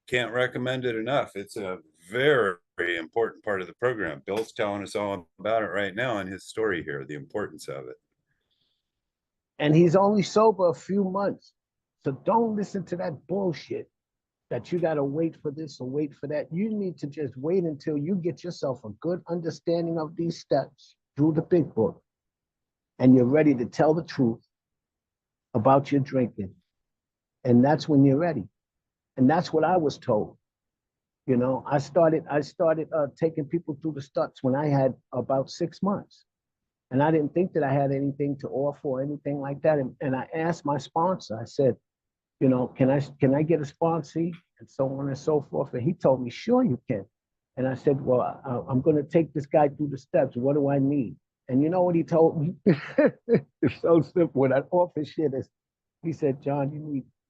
Speaker 1: can't recommend it enough. It's a very, very important part of the program. Bill's telling us all about it right now in his story here, the importance of it.
Speaker 2: And he's only sober a few months. So don't listen to that bullshit that you got to wait for this or wait for that. You need to just wait until you get yourself a good understanding of these steps through the big book. And you're ready to tell the truth about your drinking. And that's when you're ready. And that's what I was told. You know, I started taking people through the steps when I had about 6 months. And I didn't think that I had anything to offer or anything like that. And I asked my sponsor, I said, you know, can I get a sponsor? And so on and so forth. And he told me, sure you can. And I said, well, I'm going to take this guy through the steps. What do I need? And you know what he told me? It's so simple. When I offer shit is, he said, John,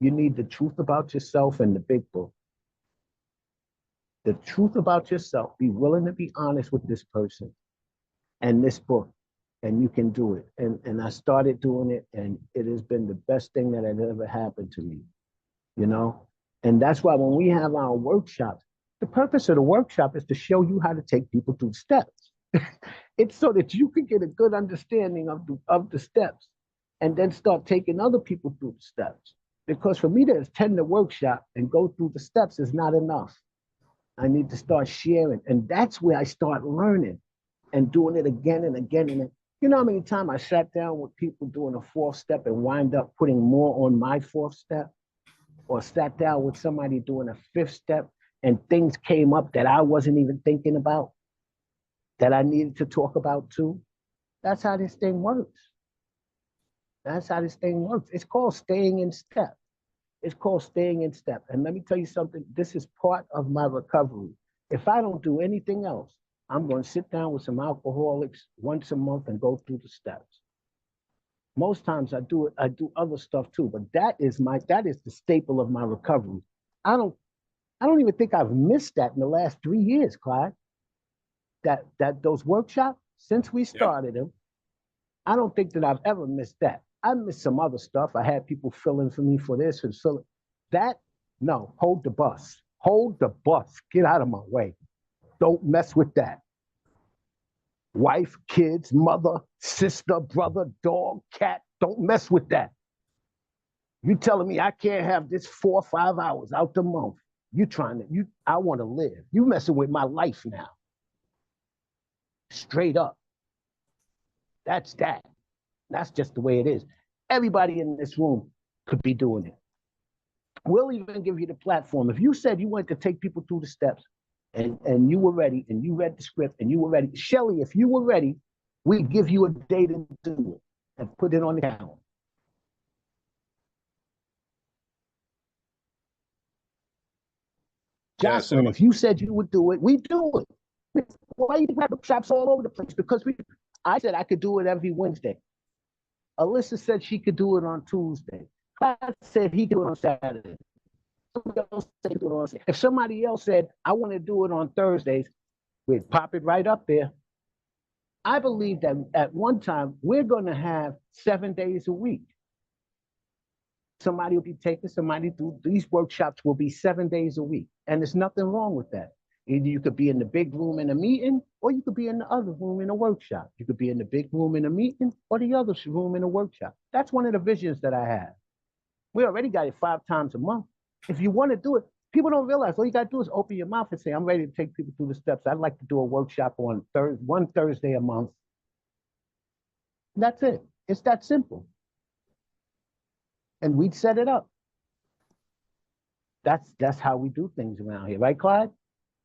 Speaker 2: you need the truth about yourself and the big book. The truth about yourself. Be willing to be honest with this person and this book, and you can do it. And I started doing it, and it has been the best thing that had ever happened to me, you know? And that's why when we have our workshops, the purpose of the workshop is to show you how to take people through steps. It's so that you can get a good understanding of the steps and then start taking other people through the steps. Because for me to attend the workshop and go through the steps is not enough. I need to start sharing. And that's where I start learning and doing it again and again. And you know how many times I sat down with people doing a fourth step and wind up putting more on my fourth step? Or sat down with somebody doing a fifth step and things came up that I wasn't even thinking about, that I needed to talk about too. That's how this thing works. That's how this thing works. It's called staying in step. It's called staying in step. And let me tell you something, this is part of my recovery. If I don't do anything else, I'm going to sit down with some alcoholics once a month and go through the steps. Most times I do other stuff too, but that is the staple of my recovery. I don't even think I've missed that in the last 3 years, Clyde. Those workshops, since we started them, I don't think that I've ever missed that. I missed some other stuff. I had people fill in for me for this and fill it. That, no, hold the bus. Hold the bus. Get out of my way. Don't mess with that. Wife, kids, mother, sister, brother, dog, cat, don't mess with that. You telling me I can't have this 4 or 5 hours out the month. I want to live. You messing with my life now. Straight up. That's that. That's just the way it is. Everybody in this room could be doing it. We'll even give you the platform. If you said you wanted to take people through the steps and you were ready and you read the script and you were ready, Shelly, if you were ready, we'd give you a day to do it and put it on the calendar. Jocelyn, if you said you would do it, we do it. Why you have workshops all over the place? Because I said I could do it every Wednesday. Alyssa said she could do it on Tuesday. Clyde said he could do it on Saturday. Somebody else said he could do it on Saturday. If somebody else said, I want to do it on Thursdays, we'd pop it right up there. I believe that at one time, we're going to have 7 days a week. Somebody will be taking somebody through these workshops will be 7 days a week. And there's nothing wrong with that. Either you could be in the big room in a meeting, or you could be in the other room in a workshop. You could be in the big room in a meeting, or the other room in a workshop. That's one of the visions that I have. We already got it 5 times a month. If you want to do it, people don't realize all you got to do is open your mouth and say, I'm ready to take people through the steps. I'd like to do a workshop on one Thursday a month. And that's it. It's that simple. And we'd set it up. That's how we do things around here, right, Clyde?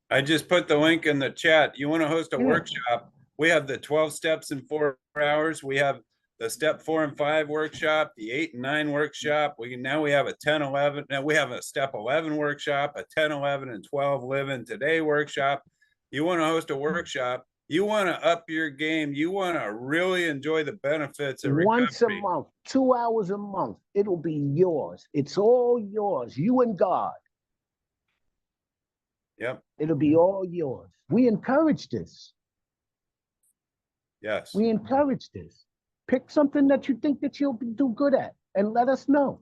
Speaker 1: I just put the link in the chat. You want to host a workshop? We have the 12 steps in 4 hours. We have the step 4 and 5 workshop, the 8 and 9 workshop. Now we have a 10, 11. Now we have a step 11 workshop, a 10, 11, and 12 live in today workshop. You want to host a workshop? You want to up your game. You want to really enjoy the benefits of recovery.
Speaker 2: Once a month, 2 hours a month. It'll be yours. It's all yours. You and God.
Speaker 1: Yep.
Speaker 2: It'll be all yours. We encourage this.
Speaker 1: Yes.
Speaker 2: We encourage this. Pick something that you think that you'll do good at and let us know.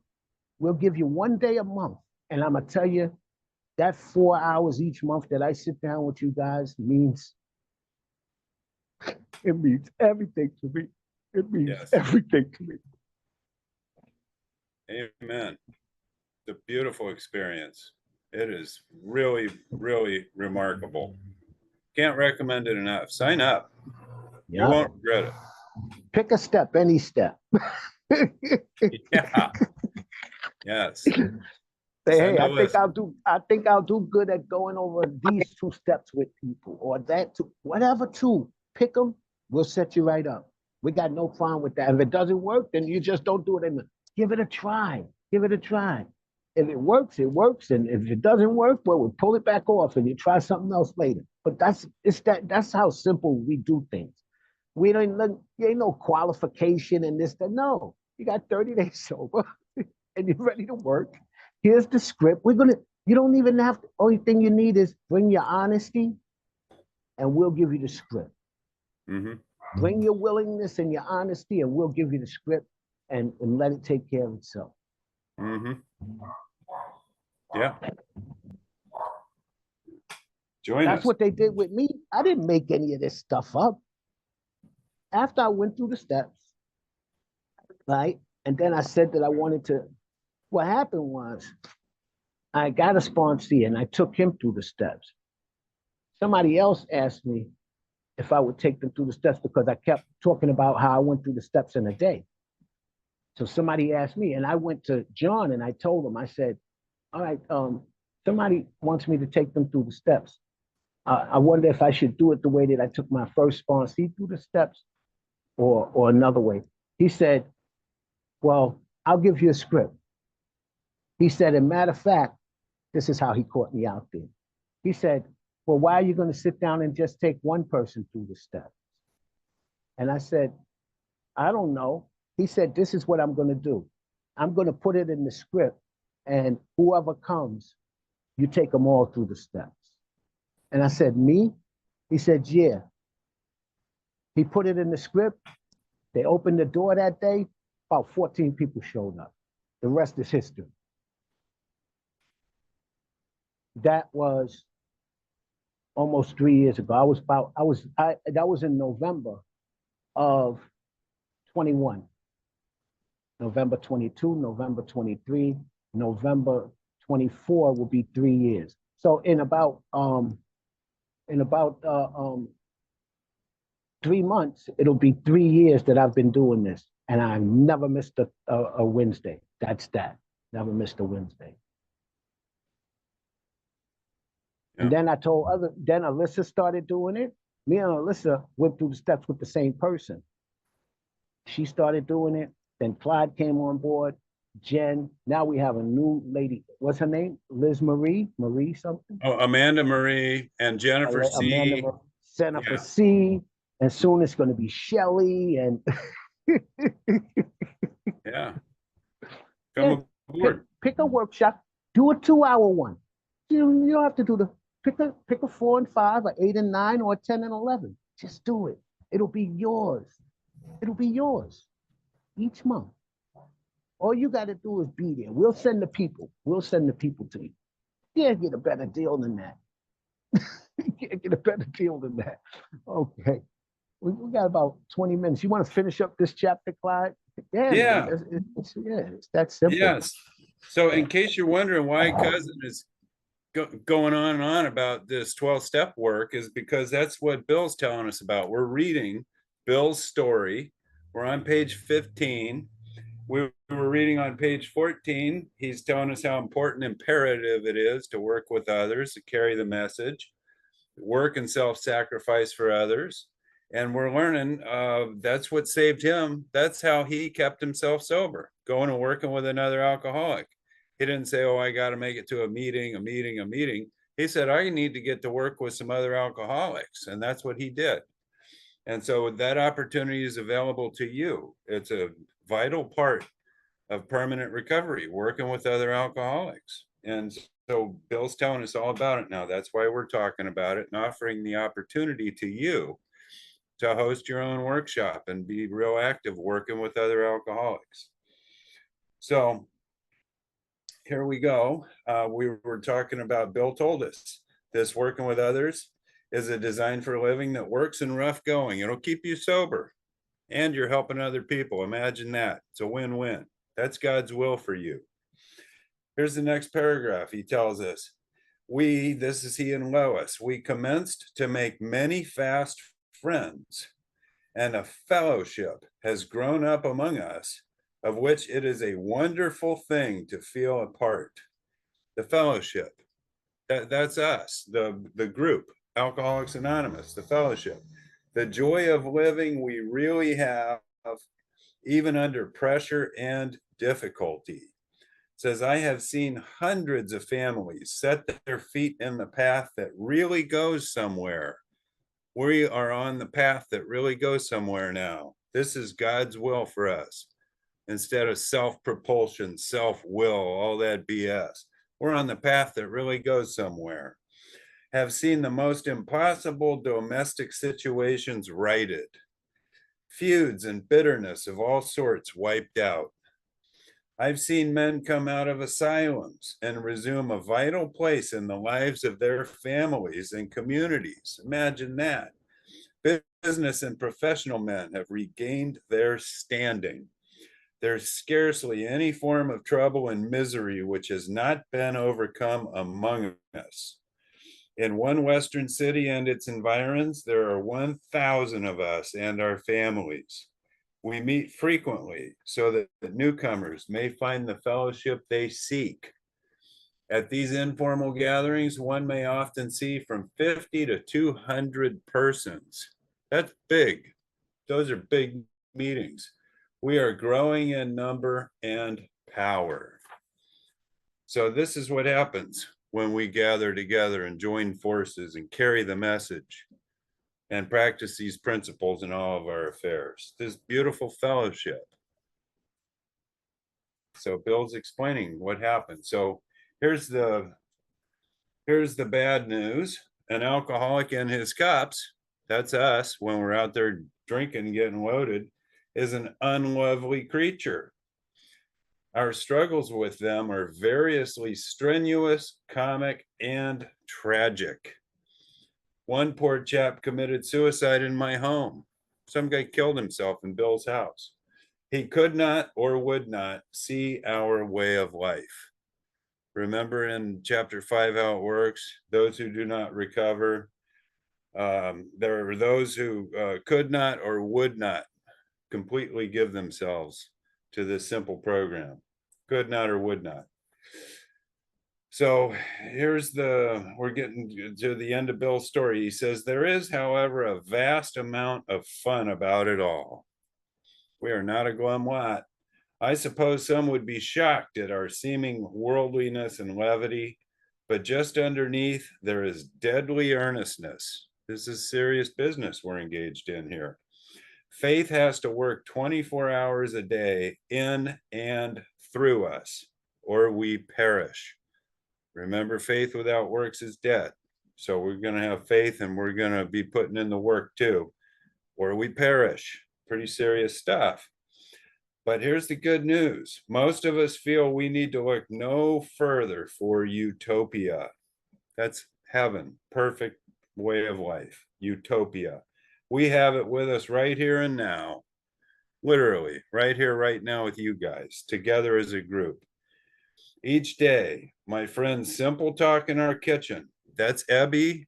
Speaker 2: We'll give you 1 day a month. And I'm going to tell you, that 4 hours each month that I sit down with you guys means, it means everything to me. It means everything to me.
Speaker 1: Amen. It's a beautiful experience. It is really, really remarkable. Can't recommend it enough. Sign up. You won't regret it.
Speaker 2: Pick a step, any step.
Speaker 1: Yeah. Yes.
Speaker 2: Say, hey,
Speaker 1: Send a
Speaker 2: I think
Speaker 1: list.
Speaker 2: I think I'll do good at going over these 2 steps with people, or that two, whatever 2. Pick them, we'll set you right up. We got no problem with that. If it doesn't work, then you just don't do it anymore. Give it a try. Give it a try. If it works, it works. And if it doesn't work, well, we'll pull it back off and you try something else later. But that's how simple we do things. We don't look, there ain't no qualification in this, that. No, you got 30 days sober and you're ready to work. Here's the script. You don't even have to, only thing you need is bring your honesty and we'll give you the script.
Speaker 1: Mhm.
Speaker 2: Bring your willingness and your honesty and we'll give you the script and let it take care of itself.
Speaker 1: Mhm. Yeah. Join
Speaker 2: That's
Speaker 1: us.
Speaker 2: what they did with me. I didn't make any of this stuff up. After I went through the steps, right? And then I said that I wanted to, what happened was I got a sponsee and I took him through the steps. Somebody else asked me if I would take them through the steps because I kept talking about how I went through the steps in a day. So somebody asked me, and I went to John and I told him, I said, all right, somebody wants me to take them through the steps. I wonder if I should do it the way that I took my first sponsee through the steps or another way. He said, well, I'll give you a script. He said, as a matter of fact, this is how he caught me out there. He said, well, why are you going to sit down and just take one person through the steps? And I said, I don't know. He said, this is what I'm going to do. I'm going to put it in the script, and whoever comes, you take them all through the steps. And I said, me? He said, yeah. He put it in the script. They opened the door that day. About 14 people showed up. The rest is history. That was almost 3 years ago. That was in November of 21. November 22, November 23, November 24 will be 3 years. So in about 3 months, it'll be 3 years that I've been doing this. And I never missed a Wednesday. That's that. Never missed a Wednesday.
Speaker 1: Yeah.
Speaker 2: And then then Alyssa started doing it. Me and Alyssa went through the steps with the same person. She started doing it. Then Clyde came on board. Jen. Now we have a new lady. What's her name? Liz Marie? Marie something?
Speaker 1: Oh, Amanda Marie and Jennifer C.
Speaker 2: Amanda Jennifer
Speaker 1: Yeah.
Speaker 2: C. And soon it's going to be Shelly and
Speaker 1: Yeah.
Speaker 2: yeah,
Speaker 1: Come aboard.
Speaker 2: pick a workshop. Do a 2-hour one. You don't have to do pick a 4 and 5, or 8 and 9, or 10 and 11. Just do it. It'll be yours. It'll be yours each month. All you got to do is be there. We'll send the people. We'll send the people to you. You can't get a better deal than that. You can't get a better deal than that. Okay. We got about 20 minutes. You want to finish up this chapter, Clyde? Yeah.
Speaker 1: Yeah.
Speaker 2: Man, it's that simple.
Speaker 1: Yes. So in case you're wondering why Cuzin is going on and on about this 12-step work, is because that's what Bill's telling us about. We're reading Bill's story. We're on page 15. We were reading on page 14. He's telling us how important, imperative it is to work with others, to carry the message, work and self-sacrifice for others. And we're learning that's what saved him. That's how he kept himself sober, going and working with another alcoholic. He didn't say, oh, I got to make it to a meeting. He said, I need to get to work with some other alcoholics. And that's what he did. And so that opportunity is available to you. It's a vital part of permanent recovery, working with other alcoholics. And so Bill's telling us all about it now. That's why we're talking about it and offering the opportunity to you to host your own workshop and be real active working with other alcoholics. So here we go. We were talking about, Bill told us this working with others is a design for a living that works in rough going. It'll keep you sober and you're helping other people. Imagine that. It's a win-win. That's God's will for you. Here's the next paragraph. He tells us, this is he and Lois, we commenced to make many fast friends, and a fellowship has grown up among us, of which it is a wonderful thing to feel a part. the fellowship. That's us, the group, Alcoholics Anonymous, the fellowship. The joy of living we really have, even under pressure and difficulty. It says, I have seen hundreds of families set their feet in the path that really goes somewhere. We are on the path that really goes somewhere now. This is God's will for us. Instead of self-propulsion, self-will, all that BS. We're on the path that really goes somewhere. Have seen the most impossible domestic situations righted. Feuds and bitterness of all sorts wiped out. I've seen men come out of asylums and resume a vital place in the lives of their families and communities. Imagine that. Business and professional men have regained their standing. There's scarcely any form of trouble and misery which has not been overcome among us. In one Western city and its environs, there are 1,000 of us and our families. We meet frequently so that newcomers may find the fellowship they seek. At these informal gatherings, one may often see from 50 to 200 persons. That's big. Those are big meetings. We are growing in number and power. So this is what happens when we gather together and join forces and carry the message and practice these principles in all of our affairs. This beautiful fellowship. So Bill's explaining what happened. So here's the bad news. An alcoholic in his cups, that's us when we're out there drinking, getting loaded, is an unlovely creature. Our struggles with them are variously strenuous, comic, and tragic. One poor chap committed suicide in my home. Some guy killed himself in Bill's house. He could not or would not see our way of life. Remember in chapter 5 how it works? Those who do not recover. There are those who could not or would not completely give themselves to this simple program. Could not or would not. So we're getting to the end of Bill's story. He says, there is, however, a vast amount of fun about it all. We are not a glum lot. I suppose some would be shocked at our seeming worldliness and levity, but just underneath there is deadly earnestness. This is serious business we're engaged in here. Faith has to work 24 hours a day in and through us, or we perish. Remember, faith without works is dead. So we're going to have faith and we're going to be putting in the work too, or we perish. Pretty serious stuff. But here's the good news. Most of us feel we need to look no further for utopia. That's heaven, perfect way of life, utopia. We have it with us right here and now, literally right here, right now with you guys, together as a group. Each day, my friend's simple talk in our kitchen, that's Ebby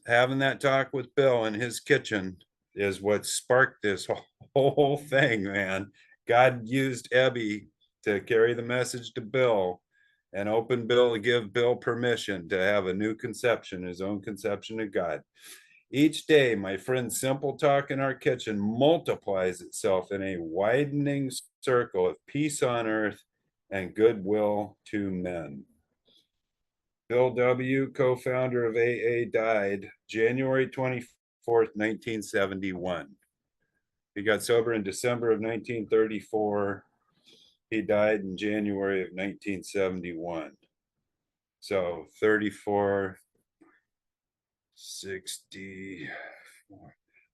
Speaker 1: having that talk with Bill in his kitchen is what sparked this whole thing, man. God used Ebby to carry the message to Bill and open Bill to give Bill permission to have a new conception, his own conception of God. Each day, my friend's simple talk in our kitchen multiplies itself in a widening circle of peace on earth and goodwill to men. Bill W., co-founder of AA, died January 24th, 1971. He got sober in December of 1934. He died in January of 1971. So 34, 60,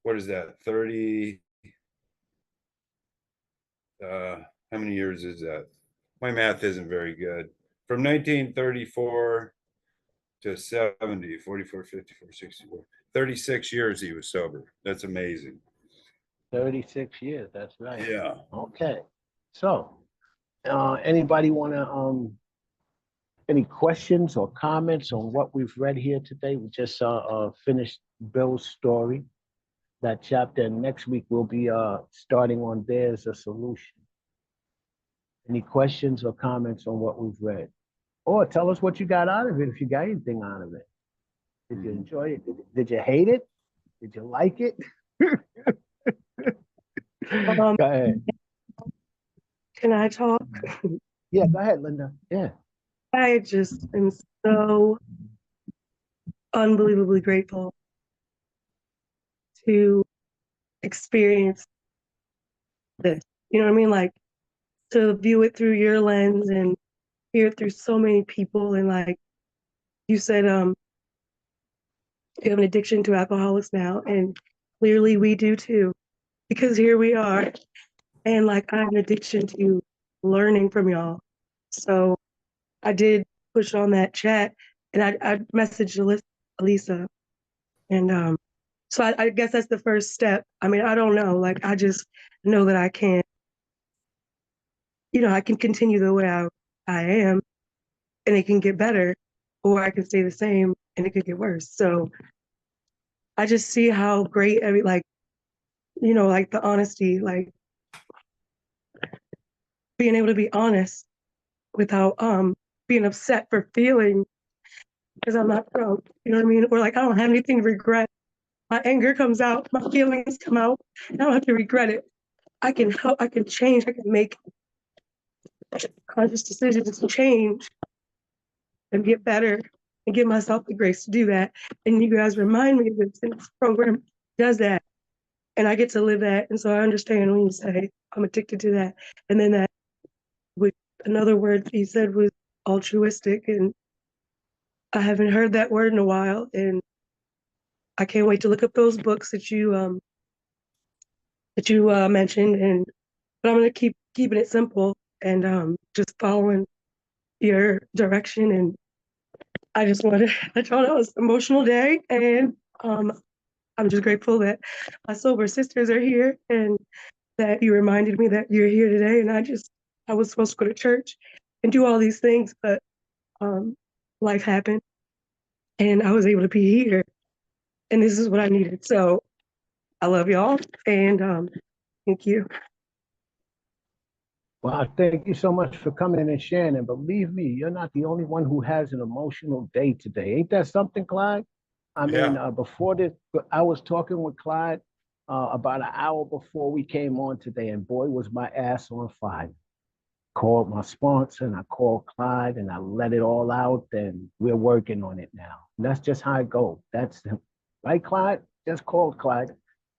Speaker 1: what is that? 30, how many years is that? My math isn't very good. From 1934 to 70, 44, 54, 64, 36 years he was sober. That's amazing.
Speaker 2: 36 years, that's right.
Speaker 1: Yeah.
Speaker 2: Okay. So, anybody want to, any questions or comments on what we've read here today? We just finished Bill's story, that chapter, and next week we'll be starting on There's a Solution. Any questions or comments on what we've read? Or tell us what you got out of it if you got anything out of it. Did you enjoy it? Did you hate it? Did you like it?
Speaker 5: Um,
Speaker 2: Go ahead.
Speaker 5: can I talk?
Speaker 2: Yeah, go ahead, Linda. Yeah.
Speaker 5: I just am so unbelievably grateful to experience this. You know what I mean? Like to view it through your lens and hear it through so many people. And like you said, you have an addiction to alcoholics now, and clearly we do too, because here we are. And like I have an addiction to learning from y'all. So I did push on that chat, and I messaged Elisa, and so I guess that's the first step. I mean, I don't know. Like I just know that I can't, I can continue the way I am, and it can get better, or I can stay the same and it could get worse. So I just see how great like, like the honesty, like being able to be honest without being upset for feeling because I'm not drunk. You know what I mean? Or like I don't have anything to regret. My anger comes out, my feelings come out, and I don't have to regret it. I can help, I can change, I can make conscious decisions to change and get better and give myself the grace to do that. And you guys remind me that this program does that. And I get to live that. And so I understand when you say I'm addicted to that. And then that, with another word you said was altruistic. And I haven't heard that word in a while. And I can't wait to look up those books that you mentioned. And but I'm gonna keep keeping it simple and just following your direction. And I just want to let y'all know it's an emotional day, and I'm just grateful that my sober sisters are here and that you reminded me that you're here today. And I was supposed to go to church and do all these things, but life happened and I was able to be here. And this is what I needed. So I love y'all and thank you.
Speaker 2: Well, thank you so much for coming in and sharing. And believe me, you're not the only one who has an emotional day today. Ain't that something, Clyde? I mean,
Speaker 1: Yeah.
Speaker 2: before this, I was talking with Clyde about an hour before we came on today, and boy, was my ass on fire. Called my sponsor and I called Clyde and I let it all out, and we're working on it now. And that's just how it goes. That's right, Clyde? Just called Clyde.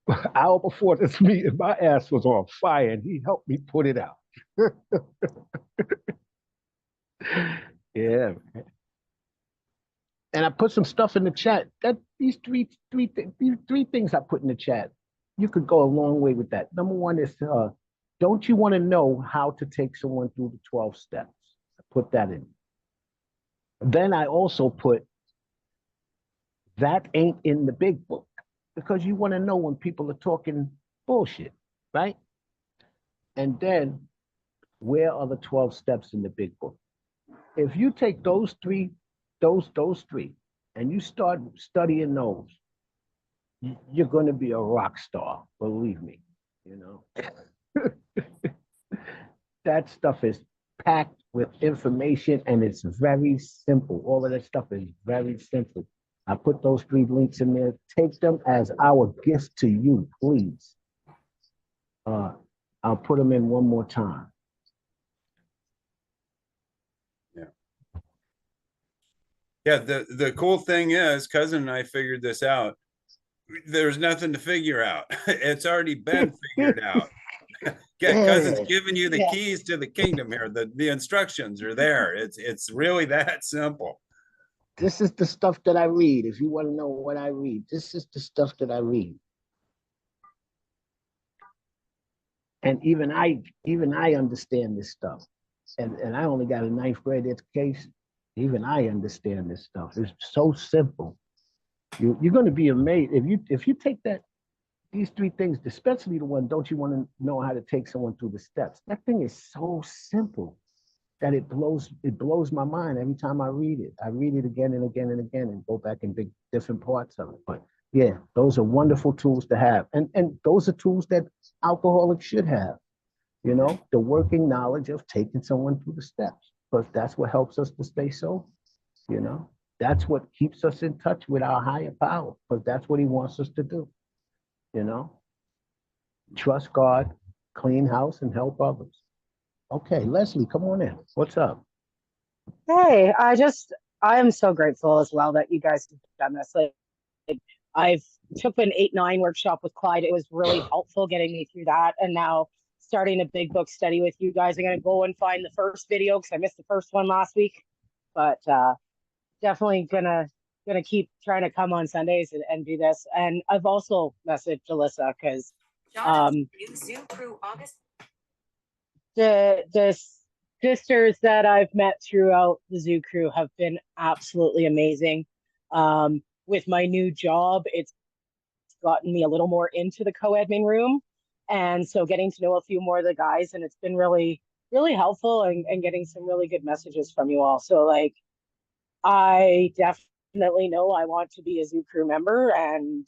Speaker 2: An hour before this meeting, my ass was on fire and he helped me put it out. Yeah. And I put some stuff in the chat. That these three things I put in the chat, you could go a long way with that. Number one is, don't you want to know how to take someone through the 12 steps? I put that in. Then I also put, that ain't in the big book, because you want to know when people are talking bullshit, right? And then, where are the 12 steps in the big book? If you take those three, and you start studying those, you're going to be a rock star, believe me. That stuff is packed with information and it's very simple. All of that stuff is very simple. I put those 3 links in there. Take them as our gift to you, please. I'll put them in one more time.
Speaker 1: Yeah, the cool thing is, Cousin and I figured this out. There's nothing to figure out. It's already been figured out. Cousin's giving you the keys to the kingdom here. The instructions are there. It's really that simple.
Speaker 2: This is the stuff that I read. If you want to know what I read, this is the stuff that I read. And even I understand this stuff. And I only got a 9th grade education. Even I understand this stuff. It's so simple. You're going to be amazed if you take these 3 things, especially the one, don't you want to know how to take someone through the steps? That thing is so simple that it blows my mind every time I read it. I read it again and again and again and go back and dig different parts of it. But yeah, those are wonderful tools to have. And those are tools that alcoholics should have, the working knowledge of taking someone through the steps. because that's what helps us to stay sober, you know? That's what keeps us in touch with our higher power, because that's what he wants us to do, you know? Trust God, clean house, and help others. Okay, Leslie, come on in. What's up?
Speaker 3: Hey, I am so grateful as well that you guys have done this. Like, I've took an 8-9 workshop with Clyde. It was really helpful getting me through that. And now starting a big book study with you guys. I'm gonna go and find the first video because I missed the first one last week. But definitely gonna keep trying to come on Sundays and do this. And I've also messaged Alyssa because
Speaker 6: new Zoom crew August.
Speaker 3: the sisters that I've met throughout the zoo crew have been absolutely amazing. With my new job, it's gotten me a little more into the co-admin room. And so getting to know a few more of the guys, and it's been really, really helpful and getting some really good messages from you all. So like, I definitely know I want to be a zoo crew member and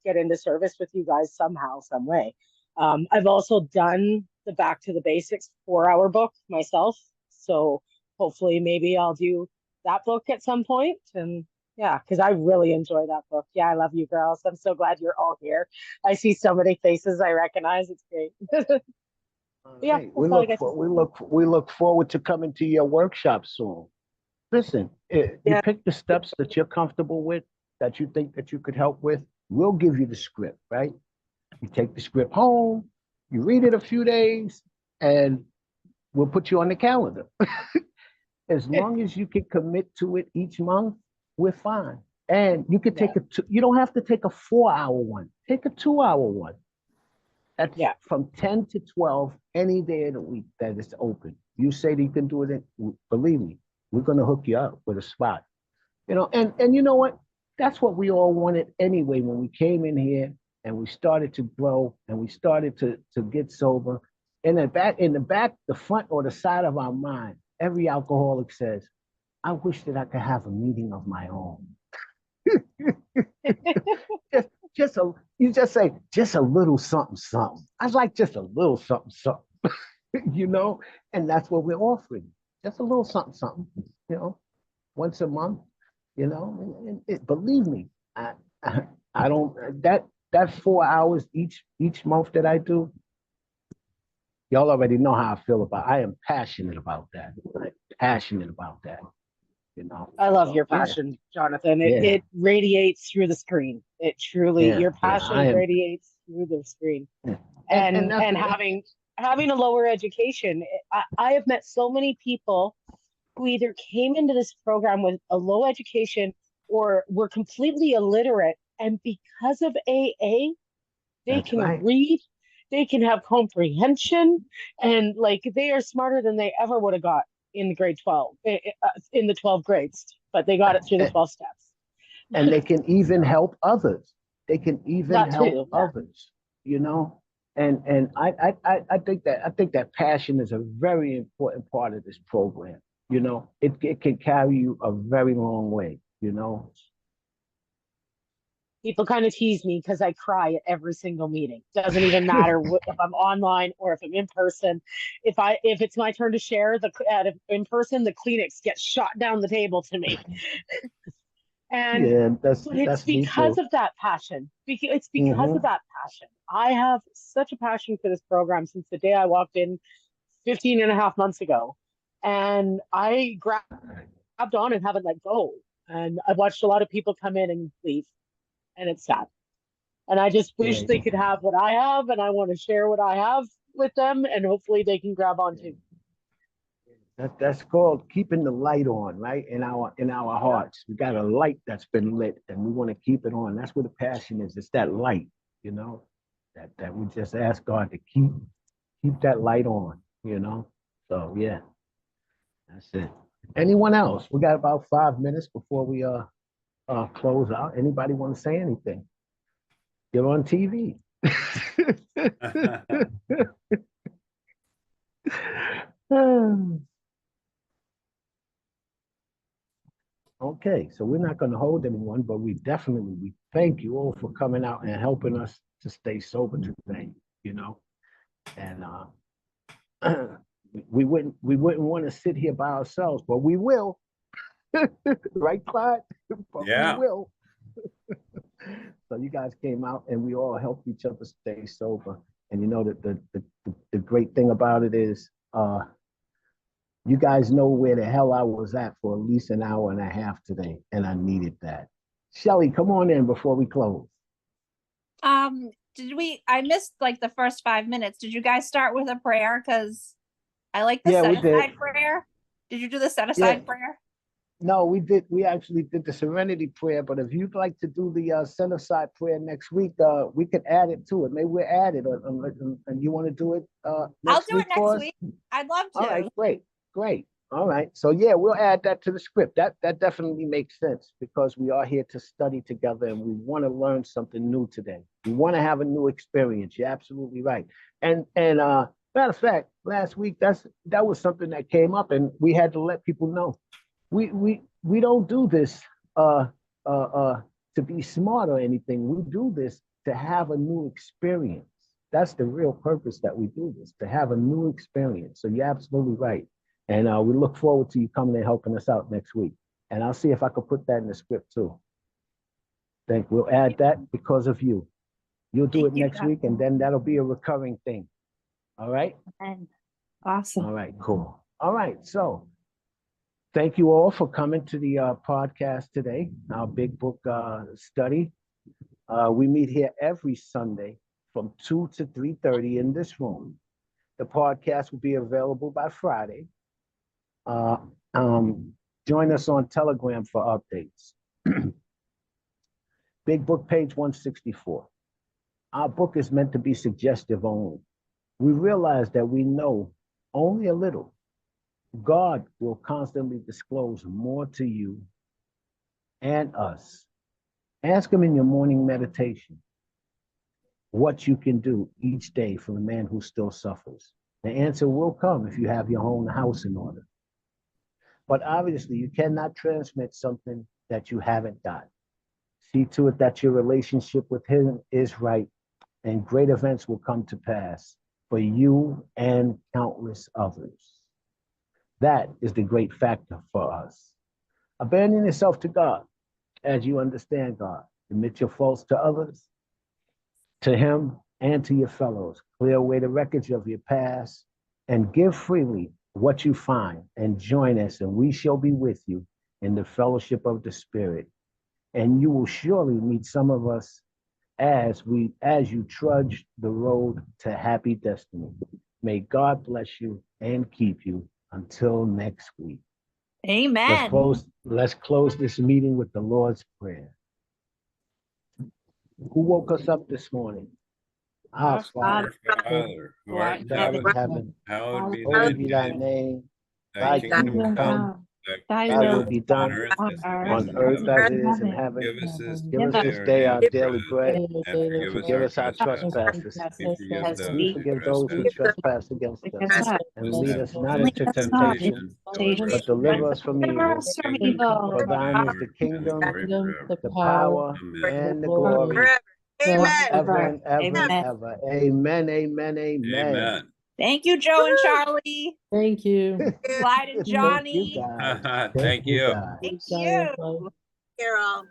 Speaker 3: get into service with you guys somehow, some way. I've also done the Back to the Basics 4-hour book myself. So hopefully maybe I'll do that book at some point. And yeah, because I really enjoy that book. Yeah, I love you girls. I'm so glad you're all here. I see so many faces I recognize. It's great. Yeah,
Speaker 2: Hey, we look forward to coming to your workshop soon. Listen, you
Speaker 5: Yeah.
Speaker 2: pick the steps that you're comfortable with, that you think that you could help with. We'll give you the script, right? You take the script home, you read it a few days, and we'll put you on the calendar. As long as you can commit to it each month, we're fine. And you could take you don't have to take a 4-hour one. Take a 2-hour one. That's from 10 to 12 any day of the week that it's open. You say that you can do it, believe me, we're going to hook you up with a spot. You know, and you know what? That's what we all wanted anyway when we came in here and we started to grow and we started to get sober. In the back, the front or the side of our mind, every alcoholic says, I wish that I could have a meeting of my own. You just say, just a little something, something. I'd like just a little something, something, you know? And that's what we're offering. Just a little something, something, you know, once a month, you know, believe me, I don't, that 4 hours each month that I do, y'all already know how I feel about it. I am passionate about that. I'm passionate about that. You know,
Speaker 3: I love your passion, Jonathan. It radiates through the screen. It truly, your passion radiates through the screen. And having a lower education, I have met so many people who either came into this program with a low education or were completely illiterate, and because of AA, they can read, they can have comprehension, and like they are smarter than they ever would have got in the grade 12, in the 12 grades, but they got it through the 12 steps.
Speaker 2: And they can even help others. They can even help others, you know? And I think that passion is a very important part of this program. You know, it can carry you a very long way, you know?
Speaker 3: People kind of tease me because I cry at every single meeting. Doesn't even matter if I'm online or if I'm in person. If it's my turn to share in person, the Kleenex gets shot down the table to me. And it's because of that passion. It's because of that passion. I have such a passion for this program since the day I walked in 15 and a half months ago. And I grabbed on and haven't let go. And I've watched a lot of people come in and leave. And it's sad. And I just wish they could have what I have, and I want to share what I have with them, and hopefully they can grab on too.
Speaker 2: That's called keeping the light on, right? In our hearts. We got a light that's been lit, and we want to keep it on. That's where the passion is. It's that light, you know, that we just ask God to keep that light on, you know. So yeah, that's it. Anyone else? We got about 5 minutes before we close out. Anybody want to say anything? You're on TV. Okay, so we're not going to hold anyone, but we thank you all for coming out and helping us to stay sober today, you know. And We wouldn't want to sit here by ourselves, but we will. Right, Clyde? But
Speaker 1: Yeah.
Speaker 2: we will. So you guys came out and we all helped each other stay sober. And you know that the great thing about it is you guys know where the hell I was at for at least an hour and a half today, and I needed that. Shelly, come on in before we close.
Speaker 4: I missed like the first 5 minutes. Did you guys start with a prayer? Because I like the
Speaker 2: Yeah, we
Speaker 4: set
Speaker 2: did.
Speaker 4: aside prayer. Did you do the set aside prayer?
Speaker 2: No, we did. We actually did the serenity prayer, but if you'd like to do the set aside prayer next week, we could add it to it. Maybe we'll add it, and you want to do it
Speaker 4: I'll
Speaker 2: next
Speaker 4: do
Speaker 2: week
Speaker 4: it
Speaker 2: for
Speaker 4: next
Speaker 2: us?
Speaker 4: week. I'd love to.
Speaker 2: All right, great. All right, so yeah, we'll add that to the script. That definitely makes sense because we are here to study together and we want to learn something new today. We want to have a new experience. You're absolutely right. And matter of fact, last week that was something that came up and we had to let people know. We don't do this to be smart or anything. We do this to have a new experience. That's the real purpose that we do this, to have a new experience. So you're absolutely right. And we look forward to you coming and helping us out next week. And I'll see if I could put that in the script too. Think we'll add that because of you. You'll do it
Speaker 4: Thank you,
Speaker 2: next week and then that'll be a recurring thing. All right?
Speaker 4: Awesome.
Speaker 2: All right, cool. All right, so thank you all for coming to the podcast today, our big book study. We meet here every Sunday from 2 to 3:30 in this room. The podcast will be available by Friday. Join us on Telegram for updates. Big book page 164. Our book is meant to be suggestive only. We realize that we know only a little. God will constantly disclose more to you and us. Ask him in your morning meditation what you can do each day for the man who still suffers. The answer will come if you have your own house in order. But obviously, you cannot transmit something that you haven't got. See to it that your relationship with him is right, and great events will come to pass for you and countless others. That is the great factor for us. Abandon yourself to God as you understand God. Admit your faults to others, to him, and to your fellows. Clear away the wreckage of your past and give freely what you find and join us, and we shall be with you in the fellowship of the Spirit. And you will surely meet some of us as you trudge the road to happy destiny. May God bless you and keep you until next week.
Speaker 4: Amen.
Speaker 2: Let's close this meeting with the Lord's Prayer. Who woke us up this morning? Our Father,
Speaker 1: Our Father, who art in
Speaker 2: in
Speaker 1: heaven,
Speaker 2: heaven,
Speaker 1: hallowed be
Speaker 2: hallowed be
Speaker 1: thy
Speaker 2: thy
Speaker 1: name.
Speaker 2: name.
Speaker 1: Thy
Speaker 2: Thy kingdom come,
Speaker 1: thy
Speaker 2: thy will be
Speaker 1: on
Speaker 2: done
Speaker 1: earth as it is
Speaker 2: on
Speaker 1: in
Speaker 2: earth
Speaker 1: heaven.
Speaker 2: as it is in heaven.
Speaker 1: Give us this
Speaker 2: Give us this
Speaker 1: day
Speaker 2: day
Speaker 1: our
Speaker 2: our
Speaker 1: daily
Speaker 2: daily bread,
Speaker 1: bread, and
Speaker 2: and forgive us our trespasses.
Speaker 1: We forgive
Speaker 2: As
Speaker 1: those
Speaker 2: we
Speaker 1: who
Speaker 2: forgive those who trespass against us. And lead us not into temptation, but deliver us from evil. For thine is the kingdom, the power, and the glory, forever and ever and ever. Amen, amen, amen.
Speaker 1: Amen.
Speaker 4: Thank you, Joe and Charlie.
Speaker 7: Thank you.
Speaker 4: Clyde and
Speaker 2: Thank you,
Speaker 4: Johnny.
Speaker 2: guys.
Speaker 1: Thank you.
Speaker 2: guys.
Speaker 4: Thank you.
Speaker 6: Carol.